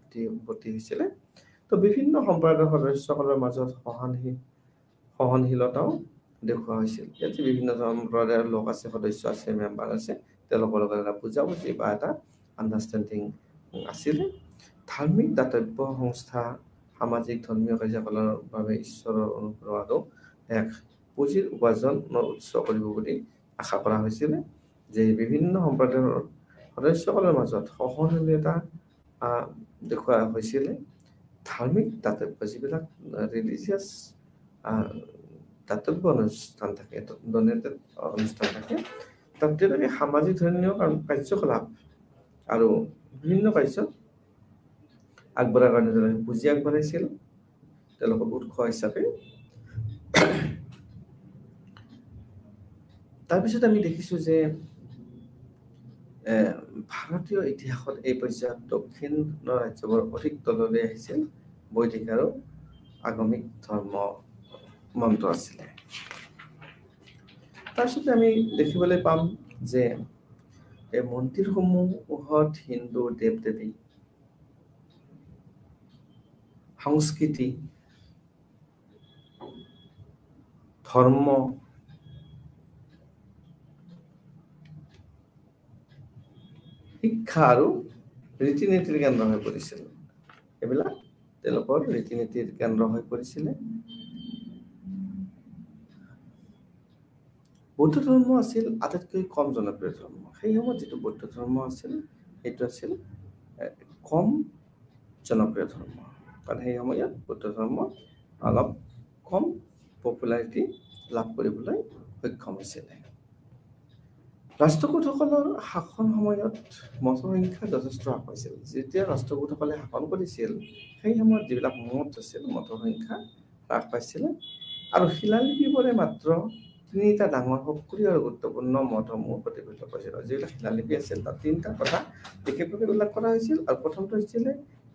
ব্ৰতী হৈছিলে। তো বিভিন্ন সম্প্ৰদায়ৰ সদস্যসকলৰ মাজত সহনশীলতাও দেখুওৱা হৈছিল। ইয়াতে বিভিন্ন সম্প্ৰদায়ৰ লোক আছে, সদস্য আছে, মেম্বাৰ আছে, তেওঁলোকৰ লগত এটা বুজাবুজি বা এটা আণ্ডাৰষ্টেণ্ডিং আছিলে। ধাৰ্মিক দাতব্য সংস্থা সামাজিক ধৰ্মীয় কাৰ্যকলাপৰ বাবে ঈশ্বৰৰ অনুগ্ৰহ আৰু এক পুঁজিৰ উপাৰ্জনৰ উৎস কৰিব বুলি আশা কৰা হৈছিলে। যে বিভিন্ন সম্প্ৰদায়ৰ সদস্যসকলৰ মাজত সহনশীলতা দেখুওৱা হৈছিলে। ধাৰ্মিক দাতব্য, যিবিলাক ৰিলিজিয়াছ দাতব্য অনুষ্ঠান থাকে, ডনেটেড অনুষ্ঠান থাকে, তাত তেওঁলোকে সামাজিক ধৰ্মীয় কাৰ্যকলাপ আৰু বিভিন্ন কাৰ্যত আগবঢ়াৰ কাৰণে তেওঁলোকে পুঁজি আগবঢ়াইছিল তেওঁলোকৰ উৎস হিচাপে। তাৰপিছত আমি দেখিছোঁ যে ভাৰতীয় ইতিহাসত এই পৰ্যায়ত দক্ষিণ ৰাজ্যবোৰ অধিক তললৈ আহিছিল, বৈদিক আৰু আগমিক ধৰ্ম মন্ত্ৰ আছিলে। তাৰপিছতে আমি দেখিবলৈ পাম যে এই মন্দিৰসমূহত হিন্দু দেৱ দেৱী, সংস্কৃতি, ধৰ্ম, শিক্ষা আৰু ৰীতি নীতিৰ কেন্দ্ৰ হৈ পৰিছিল। এইবিলাক তেওঁলোকৰ ৰীতি নীতিৰ কেন্দ্ৰ হৈ পৰিছিলে। বৌদ্ধ ধৰ্ম আছিল আটাইতকৈ কম জনপ্ৰিয় ধৰ্ম। সেই সময়ত যিটো বৌদ্ধ ধৰ্ম আছিল সেইটো আছিল কম জনপ্ৰিয় ধৰ্ম, কাৰণ সেই সময়ত বৌদ্ধ ধৰ্ম অলপ কম পপুলাৰিটি লাভ কৰিবলৈ সক্ষম হৈছিলে। ৰাষ্ট্ৰকূটসকলৰ শাসন সময়ত মঠৰ সংখ্যা যথেষ্ট হ্ৰাস পাইছিল। যেতিয়া ৰাষ্ট্ৰকূটসকলে শাসন কৰিছিল সেই সময়ত যিবিলাক মঠ আছিল, মঠৰ সংখ্যা হ্ৰাস পাইছিলে আৰু শিলালিপিবোৰে মাত্ৰ তিনিটা ডাঙৰ সক্ৰিয় আৰু গুৰুত্বপূৰ্ণ মতসমূহ প্ৰতিফলিত কৰিছিল। যিবিলাক শিলালিপি আছিল তাত তিনিটা কথা বিশেষভাৱে উল্লেখ কৰা হৈছিল। আৰু প্ৰথমটো হৈছিলে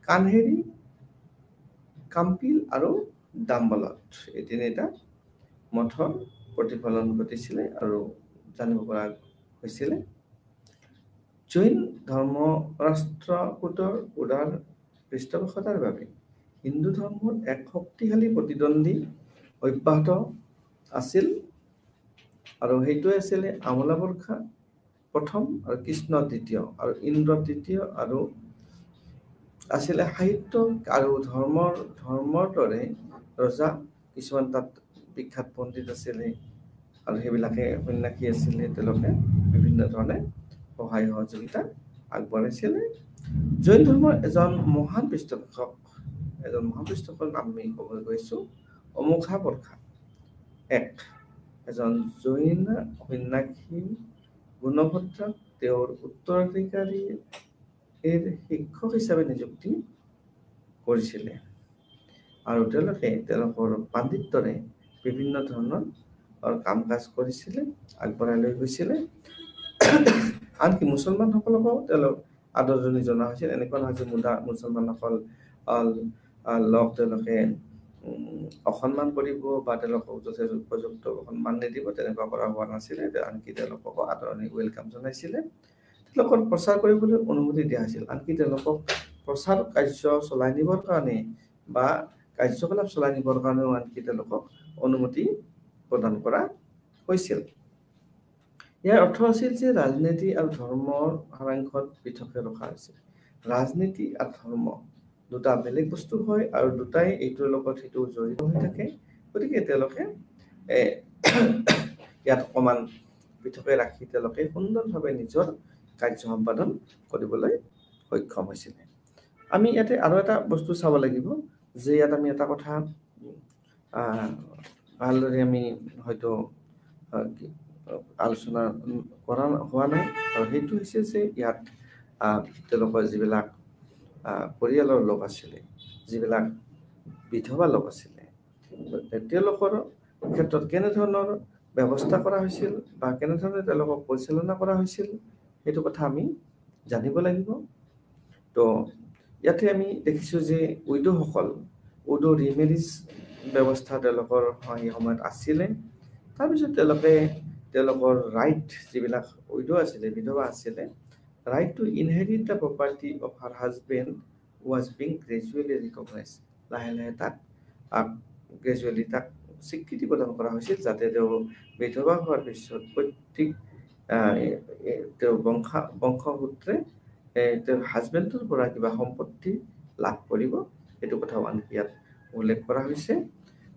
কানহেৰি, কাম্পিল আৰু ডাম্বলত। এই তিনিটা মঠৰ প্ৰতিফলন ঘটিছিলে আৰু জানিব পৰা হৈছিলে। জৈন ধৰ্ম ৰাষ্ট্ৰকূটৰ উদাৰ পৃষ্ঠপোষকতাৰ বাবে হিন্দু ধৰ্মৰ এক শক্তিশালী প্ৰতিদ্বন্দ্বী অব্যাহত আছিল, আৰু সেইটোৱে আছিলে আমোলাবৰ্ষা প্ৰথম আৰু কৃষ্ণ দ্বিতীয় আৰু ইন্দ্ৰ তৃতীয়, আৰু আছিলে সাহিত্য আৰু ধৰ্মৰ দৰে ৰজা কিছুমান তাত বিখ্যাত পণ্ডিত আছিলে, আৰু সেইবিলাকে সন্যাসী আছিলে। তেওঁলোকে বিভিন্ন ধৰণে সহায় সহযোগিতা আগবঢ়াইছিলে। জৈন ধৰ্মৰ এজন মহান পৃষ্ঠপোষকৰ নাম আমি ক'বলৈ গৈছো অমোঘবৰ্ষা এজন জৈন সন্যাসী গুণভদ্ৰাক তেওঁৰ উত্তৰাধিকাৰীৰ শিক্ষক হিচাপে নিযুক্তি কৰিছিলে, আৰু তেওঁলোকে তেওঁলোকৰ পাণ্ডিত্যৰে বিভিন্ন ধৰণৰ কাম কাজ কৰিছিলে, আগবঢ়াই লৈ গৈছিলে। আনকি মুছলমানসকলকো তেওঁলোক আদৰণি জনোৱা হৈছিল। এনেকুৱা নহয় যে মুছলমানসকল তেওঁলোকে অসন্মান কৰিব বা তেওঁলোকক যথেষ্ট উপযুক্ত সন্মান নিদিব, তেনেকুৱা কৰা হোৱা নাছিলে। আনকি তেওঁলোককো আদৰণি ৱেলকাম জনাইছিলে। তেওঁলোকক প্ৰচাৰ কৰিবলৈ অনুমতি দিয়া হৈছিল। আনকি তেওঁলোকক প্ৰচাৰ কাৰ্য চলাই নিবৰ কাৰণে বা কাৰ্যকলাপ চলাই নিবৰ কাৰণেও আনকি তেওঁলোকক অনুমতি প্ৰদান কৰা হৈছিল। ইয়াৰ অৰ্থ আছিল যে ৰাজনীতি আৰু ধৰ্মৰ সাৰাংশত পৃথকে ৰখা হৈছিল। ৰাজনীতি আৰু ধৰ্ম দুটা বেলেগ বস্তু হয়, আৰু দুটাই এইটোৰ লগত সেইটো জড়িত হৈ থাকে। গতিকে তেওঁলোকে ইয়াত অকণমান পৃথকে ৰাখি তেওঁলোকে সুন্দৰভাৱে নিজৰ কাৰ্য সম্পাদন কৰিবলৈ সক্ষম হৈছিলে। আমি ইয়াতে আৰু এটা বস্তু চাব লাগিব যে ইয়াত আমি এটা কথা ভালদৰে আমি হয়তো আলোচনা কৰা হোৱা নাই, আৰু সেইটো হৈছে যে ইয়াত তেওঁলোকৰ যিবিলাক পৰিয়ালৰ লোক আছিলে, যিবিলাক বিধৱা লোক আছিলে, তেওঁলোকৰ ক্ষেত্ৰত কেনেধৰণৰ ব্যৱস্থা কৰা হৈছিল বা কেনেধৰণে তেওঁলোকক পৰিচালনা কৰা হৈছিল, সেইটো কথা আমি জানিব লাগিব। তো ইয়াতে আমি দেখিছোঁ যে উইডো ৰিমেৰিজ ব্যৱস্থা তেওঁলোকৰ সেই সময়ত আছিলে। তাৰপিছত তেওঁলোকৰ ৰাইট, যিবিলাক উইডো আছিলে, বিধৱা আছিলে, right to inherit the property of her husband was being gradually recognized. লাহে লাহে তাক স্বীকৃতি প্ৰদান কৰা হৈছিল, যাতে তেওঁ বিধৱা হোৱাৰ পিছত প্ৰত্যেক তেওঁৰ বংশসূত্ৰে তেওঁৰ হাজবেণ্ডৰ পৰা কিবা সম্পত্তি লাভ কৰিব, সেইটো কথাও আনকি ইয়াত উল্লেখ কৰা হৈছে।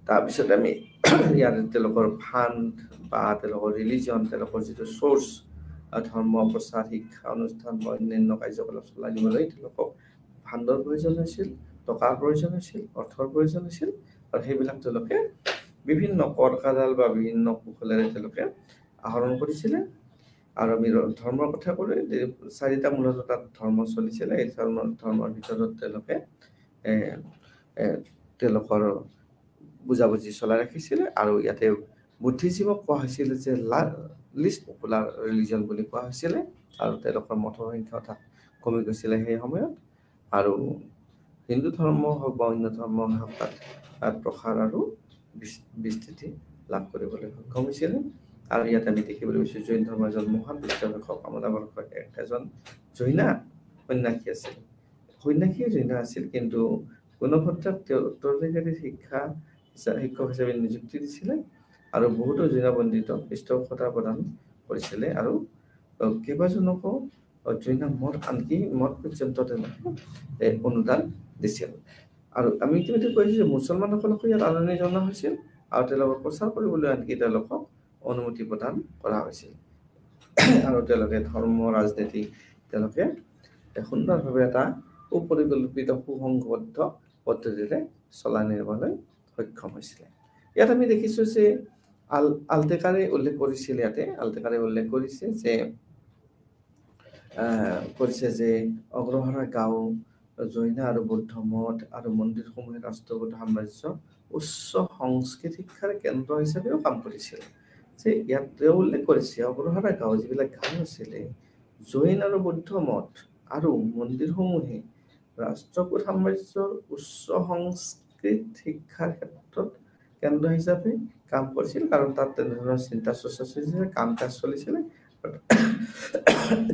তাৰপিছত আমি ইয়াত তেওঁলোকৰ ফাণ্ড বা তেওঁলোকৰ ৰিলিজন, তেওঁলোকৰ যিটো চ'ৰ্চ, ধৰ্ম প্ৰচাৰ, শিক্ষা অনুষ্ঠান বা অন্যান্য কাৰ্যকলাপ চলাই নিবলৈ তেওঁলোকক ফাণ্ডৰ প্ৰয়োজন হৈছিল, টকাৰ প্ৰয়োজন হৈছিল, অৰ্থৰ প্ৰয়োজন হৈছিল, আৰু সেইবিলাক তেওঁলোকে বিভিন্ন কৰ কাজাল বা বিভিন্ন কৌশলেৰে তেওঁলোকে আহৰণ কৰিছিলে। আৰু আমি ধৰ্মৰ কথা ক'লে 4টা মূলত তাত ধৰ্ম চলিছিলে। এই ধৰ্মৰ ভিতৰত তেওঁলোকৰ বুজাবুজি চলাই ৰাখিছিলে। আৰু ইয়াতে বুদ্ধিজীৱক কোৱা হৈছিলে যে লিষ্ট পপুলাৰ ৰিলিজন বুলি কোৱা হৈছিলে, আৰু তেওঁলোকৰ মঠৰ সংখ্যা তাত কমি গৈছিলে সেই সময়ত। আৰু হিন্দু ধৰ্ম হওক বা অন্য ধৰ্ম হওক তাত প্ৰসাৰ আৰু বিস্তৃতি লাভ কৰিবলৈ সক্ষম হৈছিলে। আৰু ইয়াত আমি দেখিবলৈ পাইছোঁ জৈন ধৰ্মৰ এজন মহান পৃষ্ঠপোষক আমোলাবৰ্ষা এজন জৈনা সন্যাসী আছিল। সন্যাসীয়ে জৈনা আছিল, কিন্তু গুণভদ্ৰাক তেওঁৰ উত্তৰাধিকাৰীৰ শিক্ষক হিচাপে নিযুক্তি দিছিলে, আৰু বহুতো জৈন পণ্ডিতক পৃষ্ঠপোষকতা প্ৰদান কৰিছিলে, আৰু কেইবাজনকো জৈন আনকি মঠ পৰ্যন্ত তেওঁলোকে অনুদান দিছিল। আৰু আমি ইতিমধ্যে কৈছোঁ যে মুছলমানসকলকো ইয়াত আদৰণি জনোৱা হৈছিল, আৰু তেওঁলোকক প্ৰচাৰ কৰিবলৈ আনকি তেওঁলোকক অনুমতি প্ৰদান কৰা হৈছিল। আৰু তেওঁলোকে ধৰ্ম ৰাজনীতি তেওঁলোকে সুন্দৰভাৱে এটা সুপৰিকল্পিত সুসংবদ্ধ পদ্ধতিৰে চলাই নিবলৈ সক্ষম হৈছিলে। ইয়াত আমি দেখিছোঁ যে আলটেকাৰে উল্লেখ কৰিছে যে অগ্ৰহাৰা গাঁও জৈন আৰু বৌদ্ধ মঠ আৰু মন্দিৰসমূহে ৰাষ্ট্ৰকূট সাম্ৰাজ্যৰ উচ্চ সংস্কৃত শিক্ষাৰ কেন্দ্ৰ হিচাপেও কাম কৰিছিল। যে ইয়াত তেওঁ উল্লেখ কৰিছে অগ্ৰহাৰা গাঁও যিবিলাক গাঁও আছিলে জৈন আৰু বৌদ্ধ মঠ আৰু মন্দিৰসমূহে ৰাষ্ট্ৰকূট সাম্ৰাজ্যৰ উচ্চ সংস্কৃত শিক্ষাৰ ক্ষেত্ৰত কেন্দ্ৰ হিচাপে কাম কৰিছিল, কাৰণ তাত তেনেধৰণৰ চিন্তা চৰ্চা চলিছিলে, কাম কাজ চলিছিলে,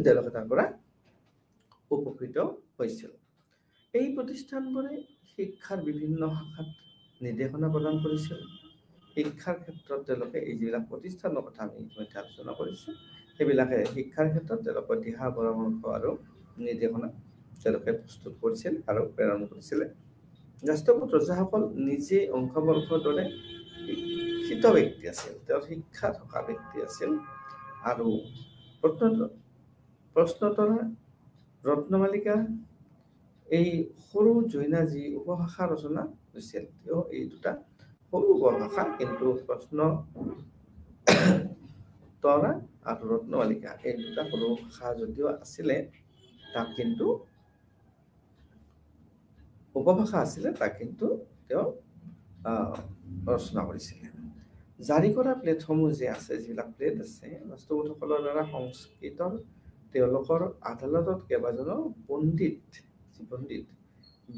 তেওঁলোকে তাৰ পৰা উপকৃত হৈছিল। এই প্ৰতিষ্ঠানবোৰে শিক্ষাৰ বিভিন্ন শাখাত নিৰ্দেশনা প্ৰদান কৰিছিল। শিক্ষাৰ ক্ষেত্ৰত তেওঁলোকে এই যিবিলাক প্ৰতিষ্ঠানৰ কথা আমি ইতিমধ্যে আলোচনা কৰিছোঁ, সেইবিলাকে শিক্ষাৰ ক্ষেত্ৰত তেওঁলোকৰ দিহা পৰামৰ্শ আৰু নিৰ্দেশনা তেওঁলোকে প্ৰস্তুত কৰিছিল আৰু প্ৰেৰণ কৰিছিলে। ৰাষ্ট্ৰকূট ৰজাসকল নিজে অংশবৰ্ষৰ দৰে শিক্ষিত ব্যক্তি আছিল, তেওঁৰ শিক্ষা থকা ব্যক্তি আছিল আৰু প্ৰশ্নোত্তৰা, ৰত্নমালিকা, এই সৰু জৈনা যি উপভাষা ৰচনা হৈছিল, তেওঁ এই দুটা সৰু উপভাষা, কিন্তু প্ৰশ্নোত্তৰা আৰু ৰত্নমালিকা এই দুটা সৰু ভাষা যদিও আছিলে, তাক কিন্তু উপভাষা আছিলে, তাক কিন্তু তেওঁ ৰচনা কৰিছিলে। জাৰি কৰা প্লেটসমূহ যে আছে, যিবিলাক প্লেট আছে, ৰাষ্ট্ৰকূটসকলৰ দ্বাৰা সংস্কৃতৰ তেওঁলোকৰ আদালতত কেইবাজনো পণ্ডিত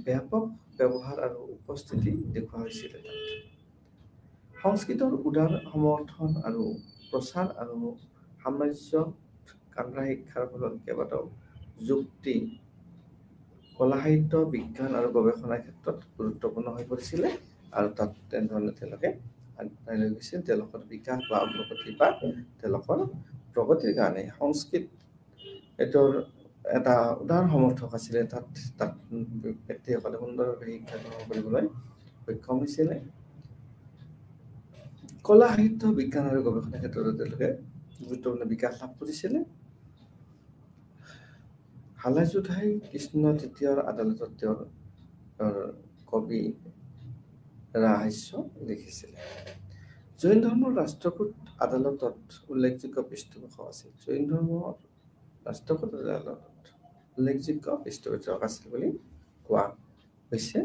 ব্যাপক ব্যৱহাৰ আৰু উপস্থিতি দেখুওৱা হৈছিল। সংস্কৃতৰ উদাৰ সমৰ্থন আৰু প্ৰচাৰ আৰু সাম্ৰাজ্যত কানাড়া শিক্ষাৰ ফলত কেইবাটাও যুক্তি কলা সাহিত্য, বিজ্ঞান আৰু গৱেষণাৰ ক্ষেত্ৰত গুৰুত্বপূৰ্ণ হৈ পৰিছিলে, আৰু তাত তেনেধৰণে তেওঁলোকে আগবঢ়াই লৈ গৈছিল তেওঁলোকৰ বিকাশ বা অগ্ৰগতি বা তেওঁলোকৰ প্ৰগতিৰ কাৰণে। সংস্কৃত এইটোৰ এটা উদাৰ সমৰ্থক আছিলে, তাত ব্যক্তিসকলে সুন্দৰভাৱে শিক্ষা গ্ৰহণ কৰিবলৈ সক্ষম হৈছিলে। কলা সাহিত্য, বিজ্ঞান আৰু গৱেষণাৰ ক্ষেত্ৰত তেওঁলোকে গুৰুত্বপূৰ্ণ বিকাশ লাভ কৰিছিলে। হালাযোধাই কৃষ্ণ তৃতীয়ৰ আদালতত তেওঁৰ কবি ৰাহাস্য লিখিছিলে। জৈন ধৰ্মৰ ৰাষ্ট্ৰকূট আদালতত উল্লেখযোগ্য পৃষ্ঠপোষক আছিল। জৈন ধৰ্মৰ ৰাষ্ট্ৰকূট আদালতত উল্লেখযোগ্য পৃষ্ঠপোষক আছিল বুলি কোৱা হৈছে।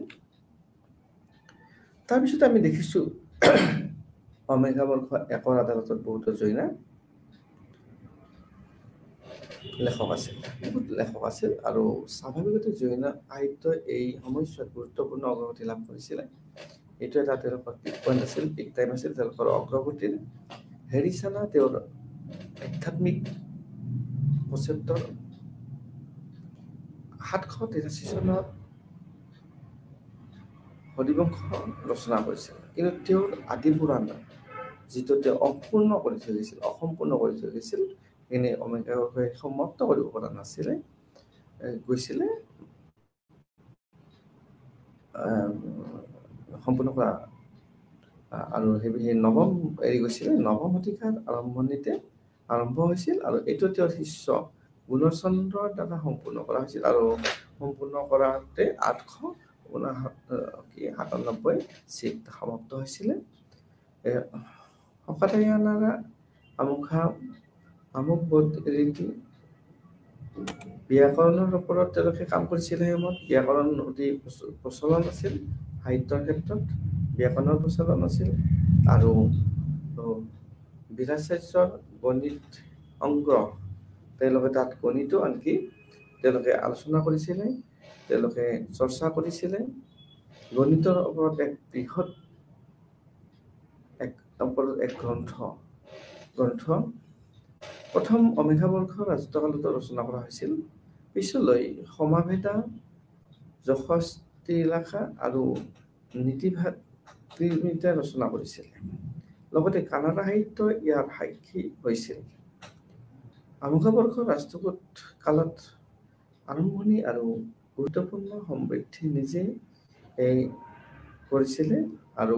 তাৰপিছত আমি দেখিছো অমেঘাবৰ্ষ 1 আদালতত বহুতো জৈনা লেখক আছিল আৰু স্বাভাৱিকতে জৈন সাহিত্যই এই সময়ছোৱাত গুৰুত্বপূৰ্ণ অগ্ৰগতি লাভ কৰিছিলে। এইটো এটা তেওঁলোকৰ পিক পইণ্ট আছিল, পিক টাইম আছিল তেওঁলোকৰ অগ্ৰগতিৰ। হেৰিচানা তেওঁৰ আধ্যাত্মিক প্ৰচেপ্টৰ 783 চনত হৰিবংশ ৰচনা কৰিছিল, কিন্তু তেওঁৰ আদি পুৰাণ যিটো তেওঁ অসম্পূৰ্ণ কৰি থৈ গৈছিল, এনে অমেঘাবৰ্ষই সমাপ্ত কৰিব পৰা নাছিলে, গৈছিলে সম্পূৰ্ণ কৰা, আৰু সেই নৱম এৰি গৈছিলে। নৱম শতিকাৰ আৰম্ভ হৈছিল, আৰু এইটো তেওঁৰ শিষ্য গুণচন্দ্ৰৰ দ্বাৰা সম্পূৰ্ণ কৰা হৈছিল, আৰু সম্পূৰ্ণ কৰাতে 897 সমাপ্ত হৈছিলে। শকাটায়ানাৰা আমুকবদৰীতি ব্যাকৰণৰ ওপৰত তেওঁলোকে কাম কৰিছিলে। সময়ত ব্যাকৰণ অতি প্ৰচলন আছিল, সাহিত্যৰ ক্ষেত্ৰত ব্যাকৰণৰ প্ৰচলন আছিল, আৰু বীৰাচাৰ্যৰ গণিত সংগ্ৰহ, তেওঁলোকে তাত গণিতো আনকি তেওঁলোকে আলোচনা কৰিছিলে, তেওঁলোকে চৰ্চা কৰিছিলে। গণিতৰ ওপৰত এক বৃহৎ এক গ্ৰন্থ প্ৰথম অমেঘাবৰ্ষ ৰাজত্বকালতো ৰচনা কৰা হৈছিল। পিছলৈ সমাভেদা, যশস্তিলাখা আৰু নীতিভাগিতা ৰচনা কৰিছিল। লগতে কানাড়া সাহিত্য ইয়াৰ সাক্ষী হৈছিল। অমেঘাবৰ্ষ ৰাষ্ট্ৰকূট কালত আৰম্ভণি আৰু গুৰুত্বপূৰ্ণ সমৃদ্ধি নিজে কৰিছিলে, আৰু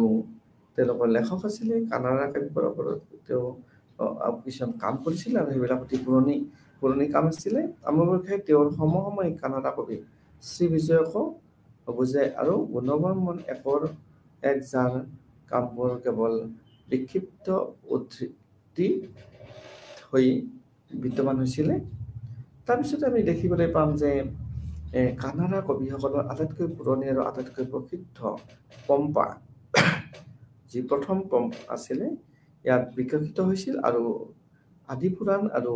তেওঁলোকৰ লেখক আছিলে। কানাড়া কাব্যৰ ওপৰত তেওঁ কিছুমান কাম কৰিছিলে, আৰু সেইবিলাক অতি পুৰণি কাম আছিলে। অমেঘাবৰ্ষই তেওঁৰ সমসাময়িক কানাড়া কবি শ্ৰীবিজয়কো বুজায়, আৰু গুণবৰ্মন এক যাৰ কামবোৰ কেৱল বিক্ষিপ্ত উদ্ধৃতি হৈ বিদ্যমান হৈছিলে। তাৰপিছত আমি দেখিবলৈ পাম যে কানাড়া কবিসকলৰ আটাইতকৈ পুৰণি আৰু আটাইতকৈ প্ৰসিদ্ধ পম্পা, যি প্ৰথম পম্পা আছিলে, ইয়াত বিকশিত হৈছিল আৰু আদি পুৰাণ আৰু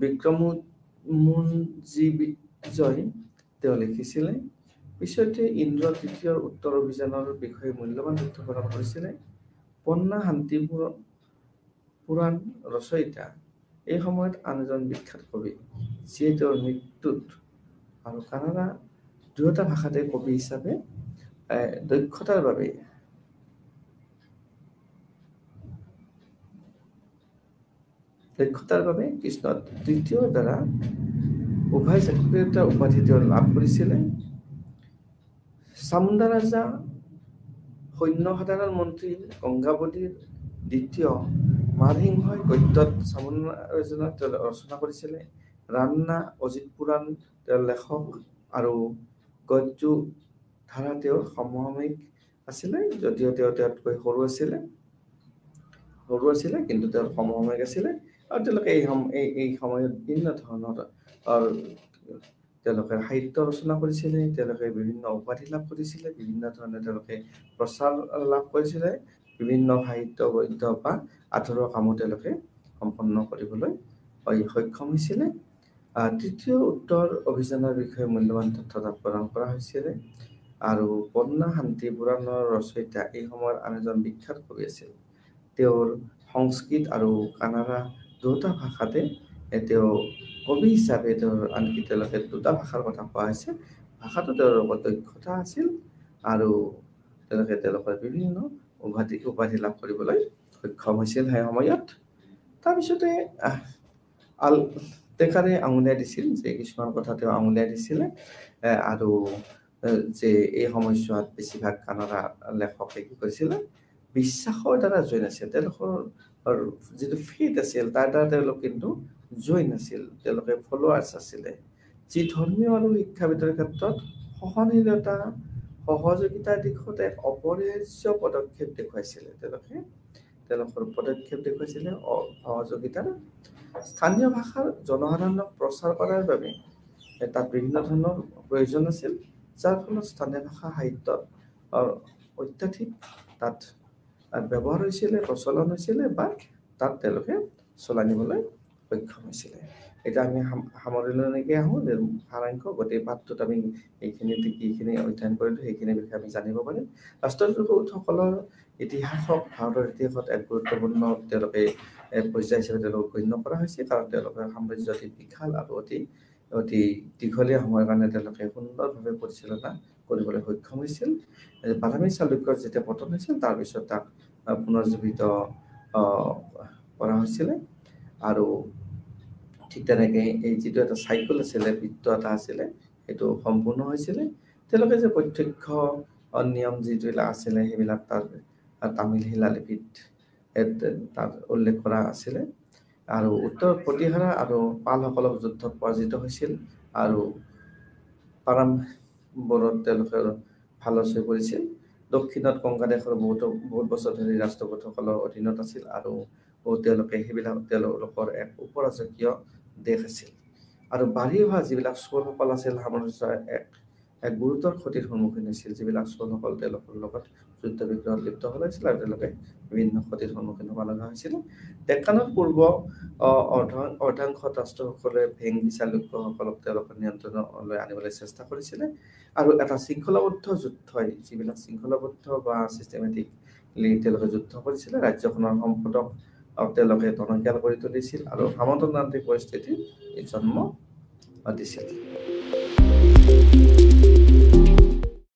বিক্ৰমোজ্জীবিজয় তেওঁ লিখিছিলে। পিছতে ইন্দ্ৰ তৃতীয়ৰ উত্তৰ অভিযানৰ বিষয়ে মূল্যৱান তথ্য প্ৰদান কৰিছিলে। পন্না শান্তি পুৰাণ ৰচয়িতা এই সময়ত আন এজন বিখ্যাত কবি, যিয়ে তেওঁৰ মৃত্যুত আৰু কানাড়া দুয়োটা ভাষাতে কবি হিচাপে দক্ষতাৰ বাবে কৃষ্ণ তৃতীয়ৰ দ্বাৰা উভয় চক্ৰৱৰ্তী উপাধি তেওঁ লাভ কৰিছিলে। চামুণ্ডা ৰাজা সৈন্য সাধাৰণ মন্ত্ৰী গংগাৱলীৰ দ্বিতীয় মাৰসিংহই গদ্যত চামুণ্ডা ৰজনাক তেওঁ ৰচনা কৰিছিলে। ৰান্না অজিত পুৰাণ তেওঁৰ লেখক আৰু গদ্যু ধাৰা তেওঁৰ সমসাময়িক আছিলে, যদিও তেওঁ তেওঁতকৈ সৰু আছিলে কিন্তু তেওঁৰ সমসাময়িক আছিলে। আৰু তেওঁলোকে এই সময়ত বিভিন্ন ধৰণৰ তেওঁলোকে সাহিত্য ৰচনা কৰিছিলে, তেওঁলোকে বিভিন্ন উপাধি লাভ কৰিছিলে, বিভিন্ন ধৰণে তেওঁলোকে প্ৰচাৰ লাভ কৰিছিলে, বিভিন্ন সাহিত্য গদ্য বা আধৰুৱা কামো তেওঁলোকে সম্পন্ন কৰিবলৈ সক্ষম হৈছিলে। তৃতীয় উত্তৰ অভিযানৰ বিষয়ে মূল্যৱান তথ্য তাত প্ৰদান কৰা হৈছিলে। আৰু পন্না শান্তি পুৰাণৰ ৰচয়িতা এই সময়ৰ আন এজন বিখ্যাত কবি আছিল। তেওঁৰ সংস্কৃত আৰু কানাড়া দুটা ভাষাতে তেওঁ কবি হিচাপে আনকি তেওঁলোকে দুটা ভাষাৰ কথা কোৱা হৈছে। ভাষাটো তেওঁৰ লগত দক্ষতা আছিল আৰু তেওঁলোকৰ বিভিন্ন উপাধি লাভ কৰিবলৈ সক্ষম হৈছিল সেই সময়ত। তাৰপিছতে আলটেকাৰে আঙুলিয়াই দিছিল, যে কিছুমান কথা তেওঁ আঙুলিয়াই দিছিলে আৰু যে এই সময়ছোৱাত বেছিভাগ কানাড়া লেখকে কি কৰিছিলে, বিশ্বাসৰ দ্বাৰা জয় নাছিল। তেওঁলোকৰ যিটো ফেইথ আছিল তাৰ দ্বাৰা তেওঁলোক কিন্তু জয় নাছিল, তেওঁলোকে ফলোৱাৰ্ছ আছিলে, যি ধৰ্মীয় আৰু শিক্ষাবিধৰ ক্ষেত্ৰত সহনশীলতা সহযোগিতাৰ দিশত এক অপৰিহাৰ্য পদক্ষেপ দেখুৱাইছিলে। তেওঁলোকৰ পদক্ষেপ দেখুৱাইছিলে সহযোগিতাৰ। স্থানীয় ভাষাৰ জনসাধাৰণক প্ৰচাৰ কৰাৰ বাবে তাত বিভিন্ন ধৰণৰ প্ৰয়োজন আছিল, যাৰ ফলত স্থানীয় ভাষা সাহিত্যত অত্যাধিক তাত ব্যৱহাৰ হৈছিলে, প্ৰচলন হৈছিলে বা তাত তেওঁলোকে চলাই নিবলৈ সক্ষম হৈছিলে। এতিয়া আমি সামৰণিলৈকে আহোঁ। সাৰাংশ গোটেই পাঠটোত আমি এইখিনি অধ্যয়ন কৰিলোঁ, সেইখিনিৰ বিষয়ে আমি জানিব পাৰিম। ৰাষ্ট্ৰদূতসকলৰ ইতিহাসক ভাৰতৰ ইতিহাসত এক গুৰুত্বপূৰ্ণ তেওঁলোকে পৰ্যায় হিচাপে তেওঁলোকক গণ্য কৰা হৈছে, কাৰণ তেওঁলোকৰ সাম্ৰাজ্য অতি বিশাল আৰু অতি দীঘলীয়া সময়ৰ কাৰণে তেওঁলোকে সুন্দৰভাৱে পৰিচালনা কৰিবলৈ সক্ষম হৈছিল। বাদামী চালুক্যৰ যেতিয়া পতন হৈছিল তাৰপিছত তাক পুনৰুজ্জীৱিত কৰা হৈছিলে। আৰু ঠিক তেনেকৈ এই যিটো এটা চাইকেল আছিলে, বৃত্ত এটা আছিলে, সেইটো সম্পূৰ্ণ হৈছিলে। তেওঁলোকে যে প্ৰত্যক্ষ নিয়ম যিবিলাক আছিলে সেইবিলাক তাত তামিল শিলালিপিত তাত উল্লেখ কৰা আছিলে। আৰু উত্তৰ প্ৰতিহাৰা আৰু পালসকলক যুদ্ধত পৰাজিত হৈছিল আৰু পাৰাম্বৰত তেওঁলোকে ভালচ হৈ পৰিছিল। দক্ষিণত গংগাদেশৰ বহুত বছৰ ধৰি ৰাষ্ট্ৰকূটসকলৰ অধীনত আছিল আৰু তেওঁলোকে সেইবিলাক তেওঁলোকৰ এক উপৰাজকীয় দেশ আছিল। আৰু বাঢ়ি অহা যিবিলাক চোলসকল আছিল সাম্ৰাজ্যৰ এক গুৰুতৰ ক্ষতিৰ সন্মুখীন হৈছিল। যিবিলাক চোলসকল তেওঁলোকৰ লগত যুদ্ধ বিগ্ৰহত লিপ্ত হৈ হৈছিল আৰু তেওঁলোকে বিভিন্ন ক্ষতিৰ সন্মুখীন হ'ব লগা হৈছিল। ডেক্কানৰ পূৰ্ব অৰ্ধাংশ ৰাষ্ট্ৰসকলে ভেংগী চালুক্যসকলক তেওঁলোকৰ নিয়ন্ত্ৰণলৈ আনিবলৈ চেষ্টা কৰিছিলে। আৰু এটা শৃংখলাবদ্ধ যুদ্ধই, যিবিলাক শৃংখলাবদ্ধ বা চিষ্টেমেটিকলি তেওঁলোকে যুদ্ধ কৰিছিলে, ৰাজ্যখনৰ সম্পদক তেওঁলোকে টনকিয়াল কৰি তুলিছিল আৰু সামন্ততান্ত্ৰিক পৰিস্থিতিৰ জন্ম দিছিল।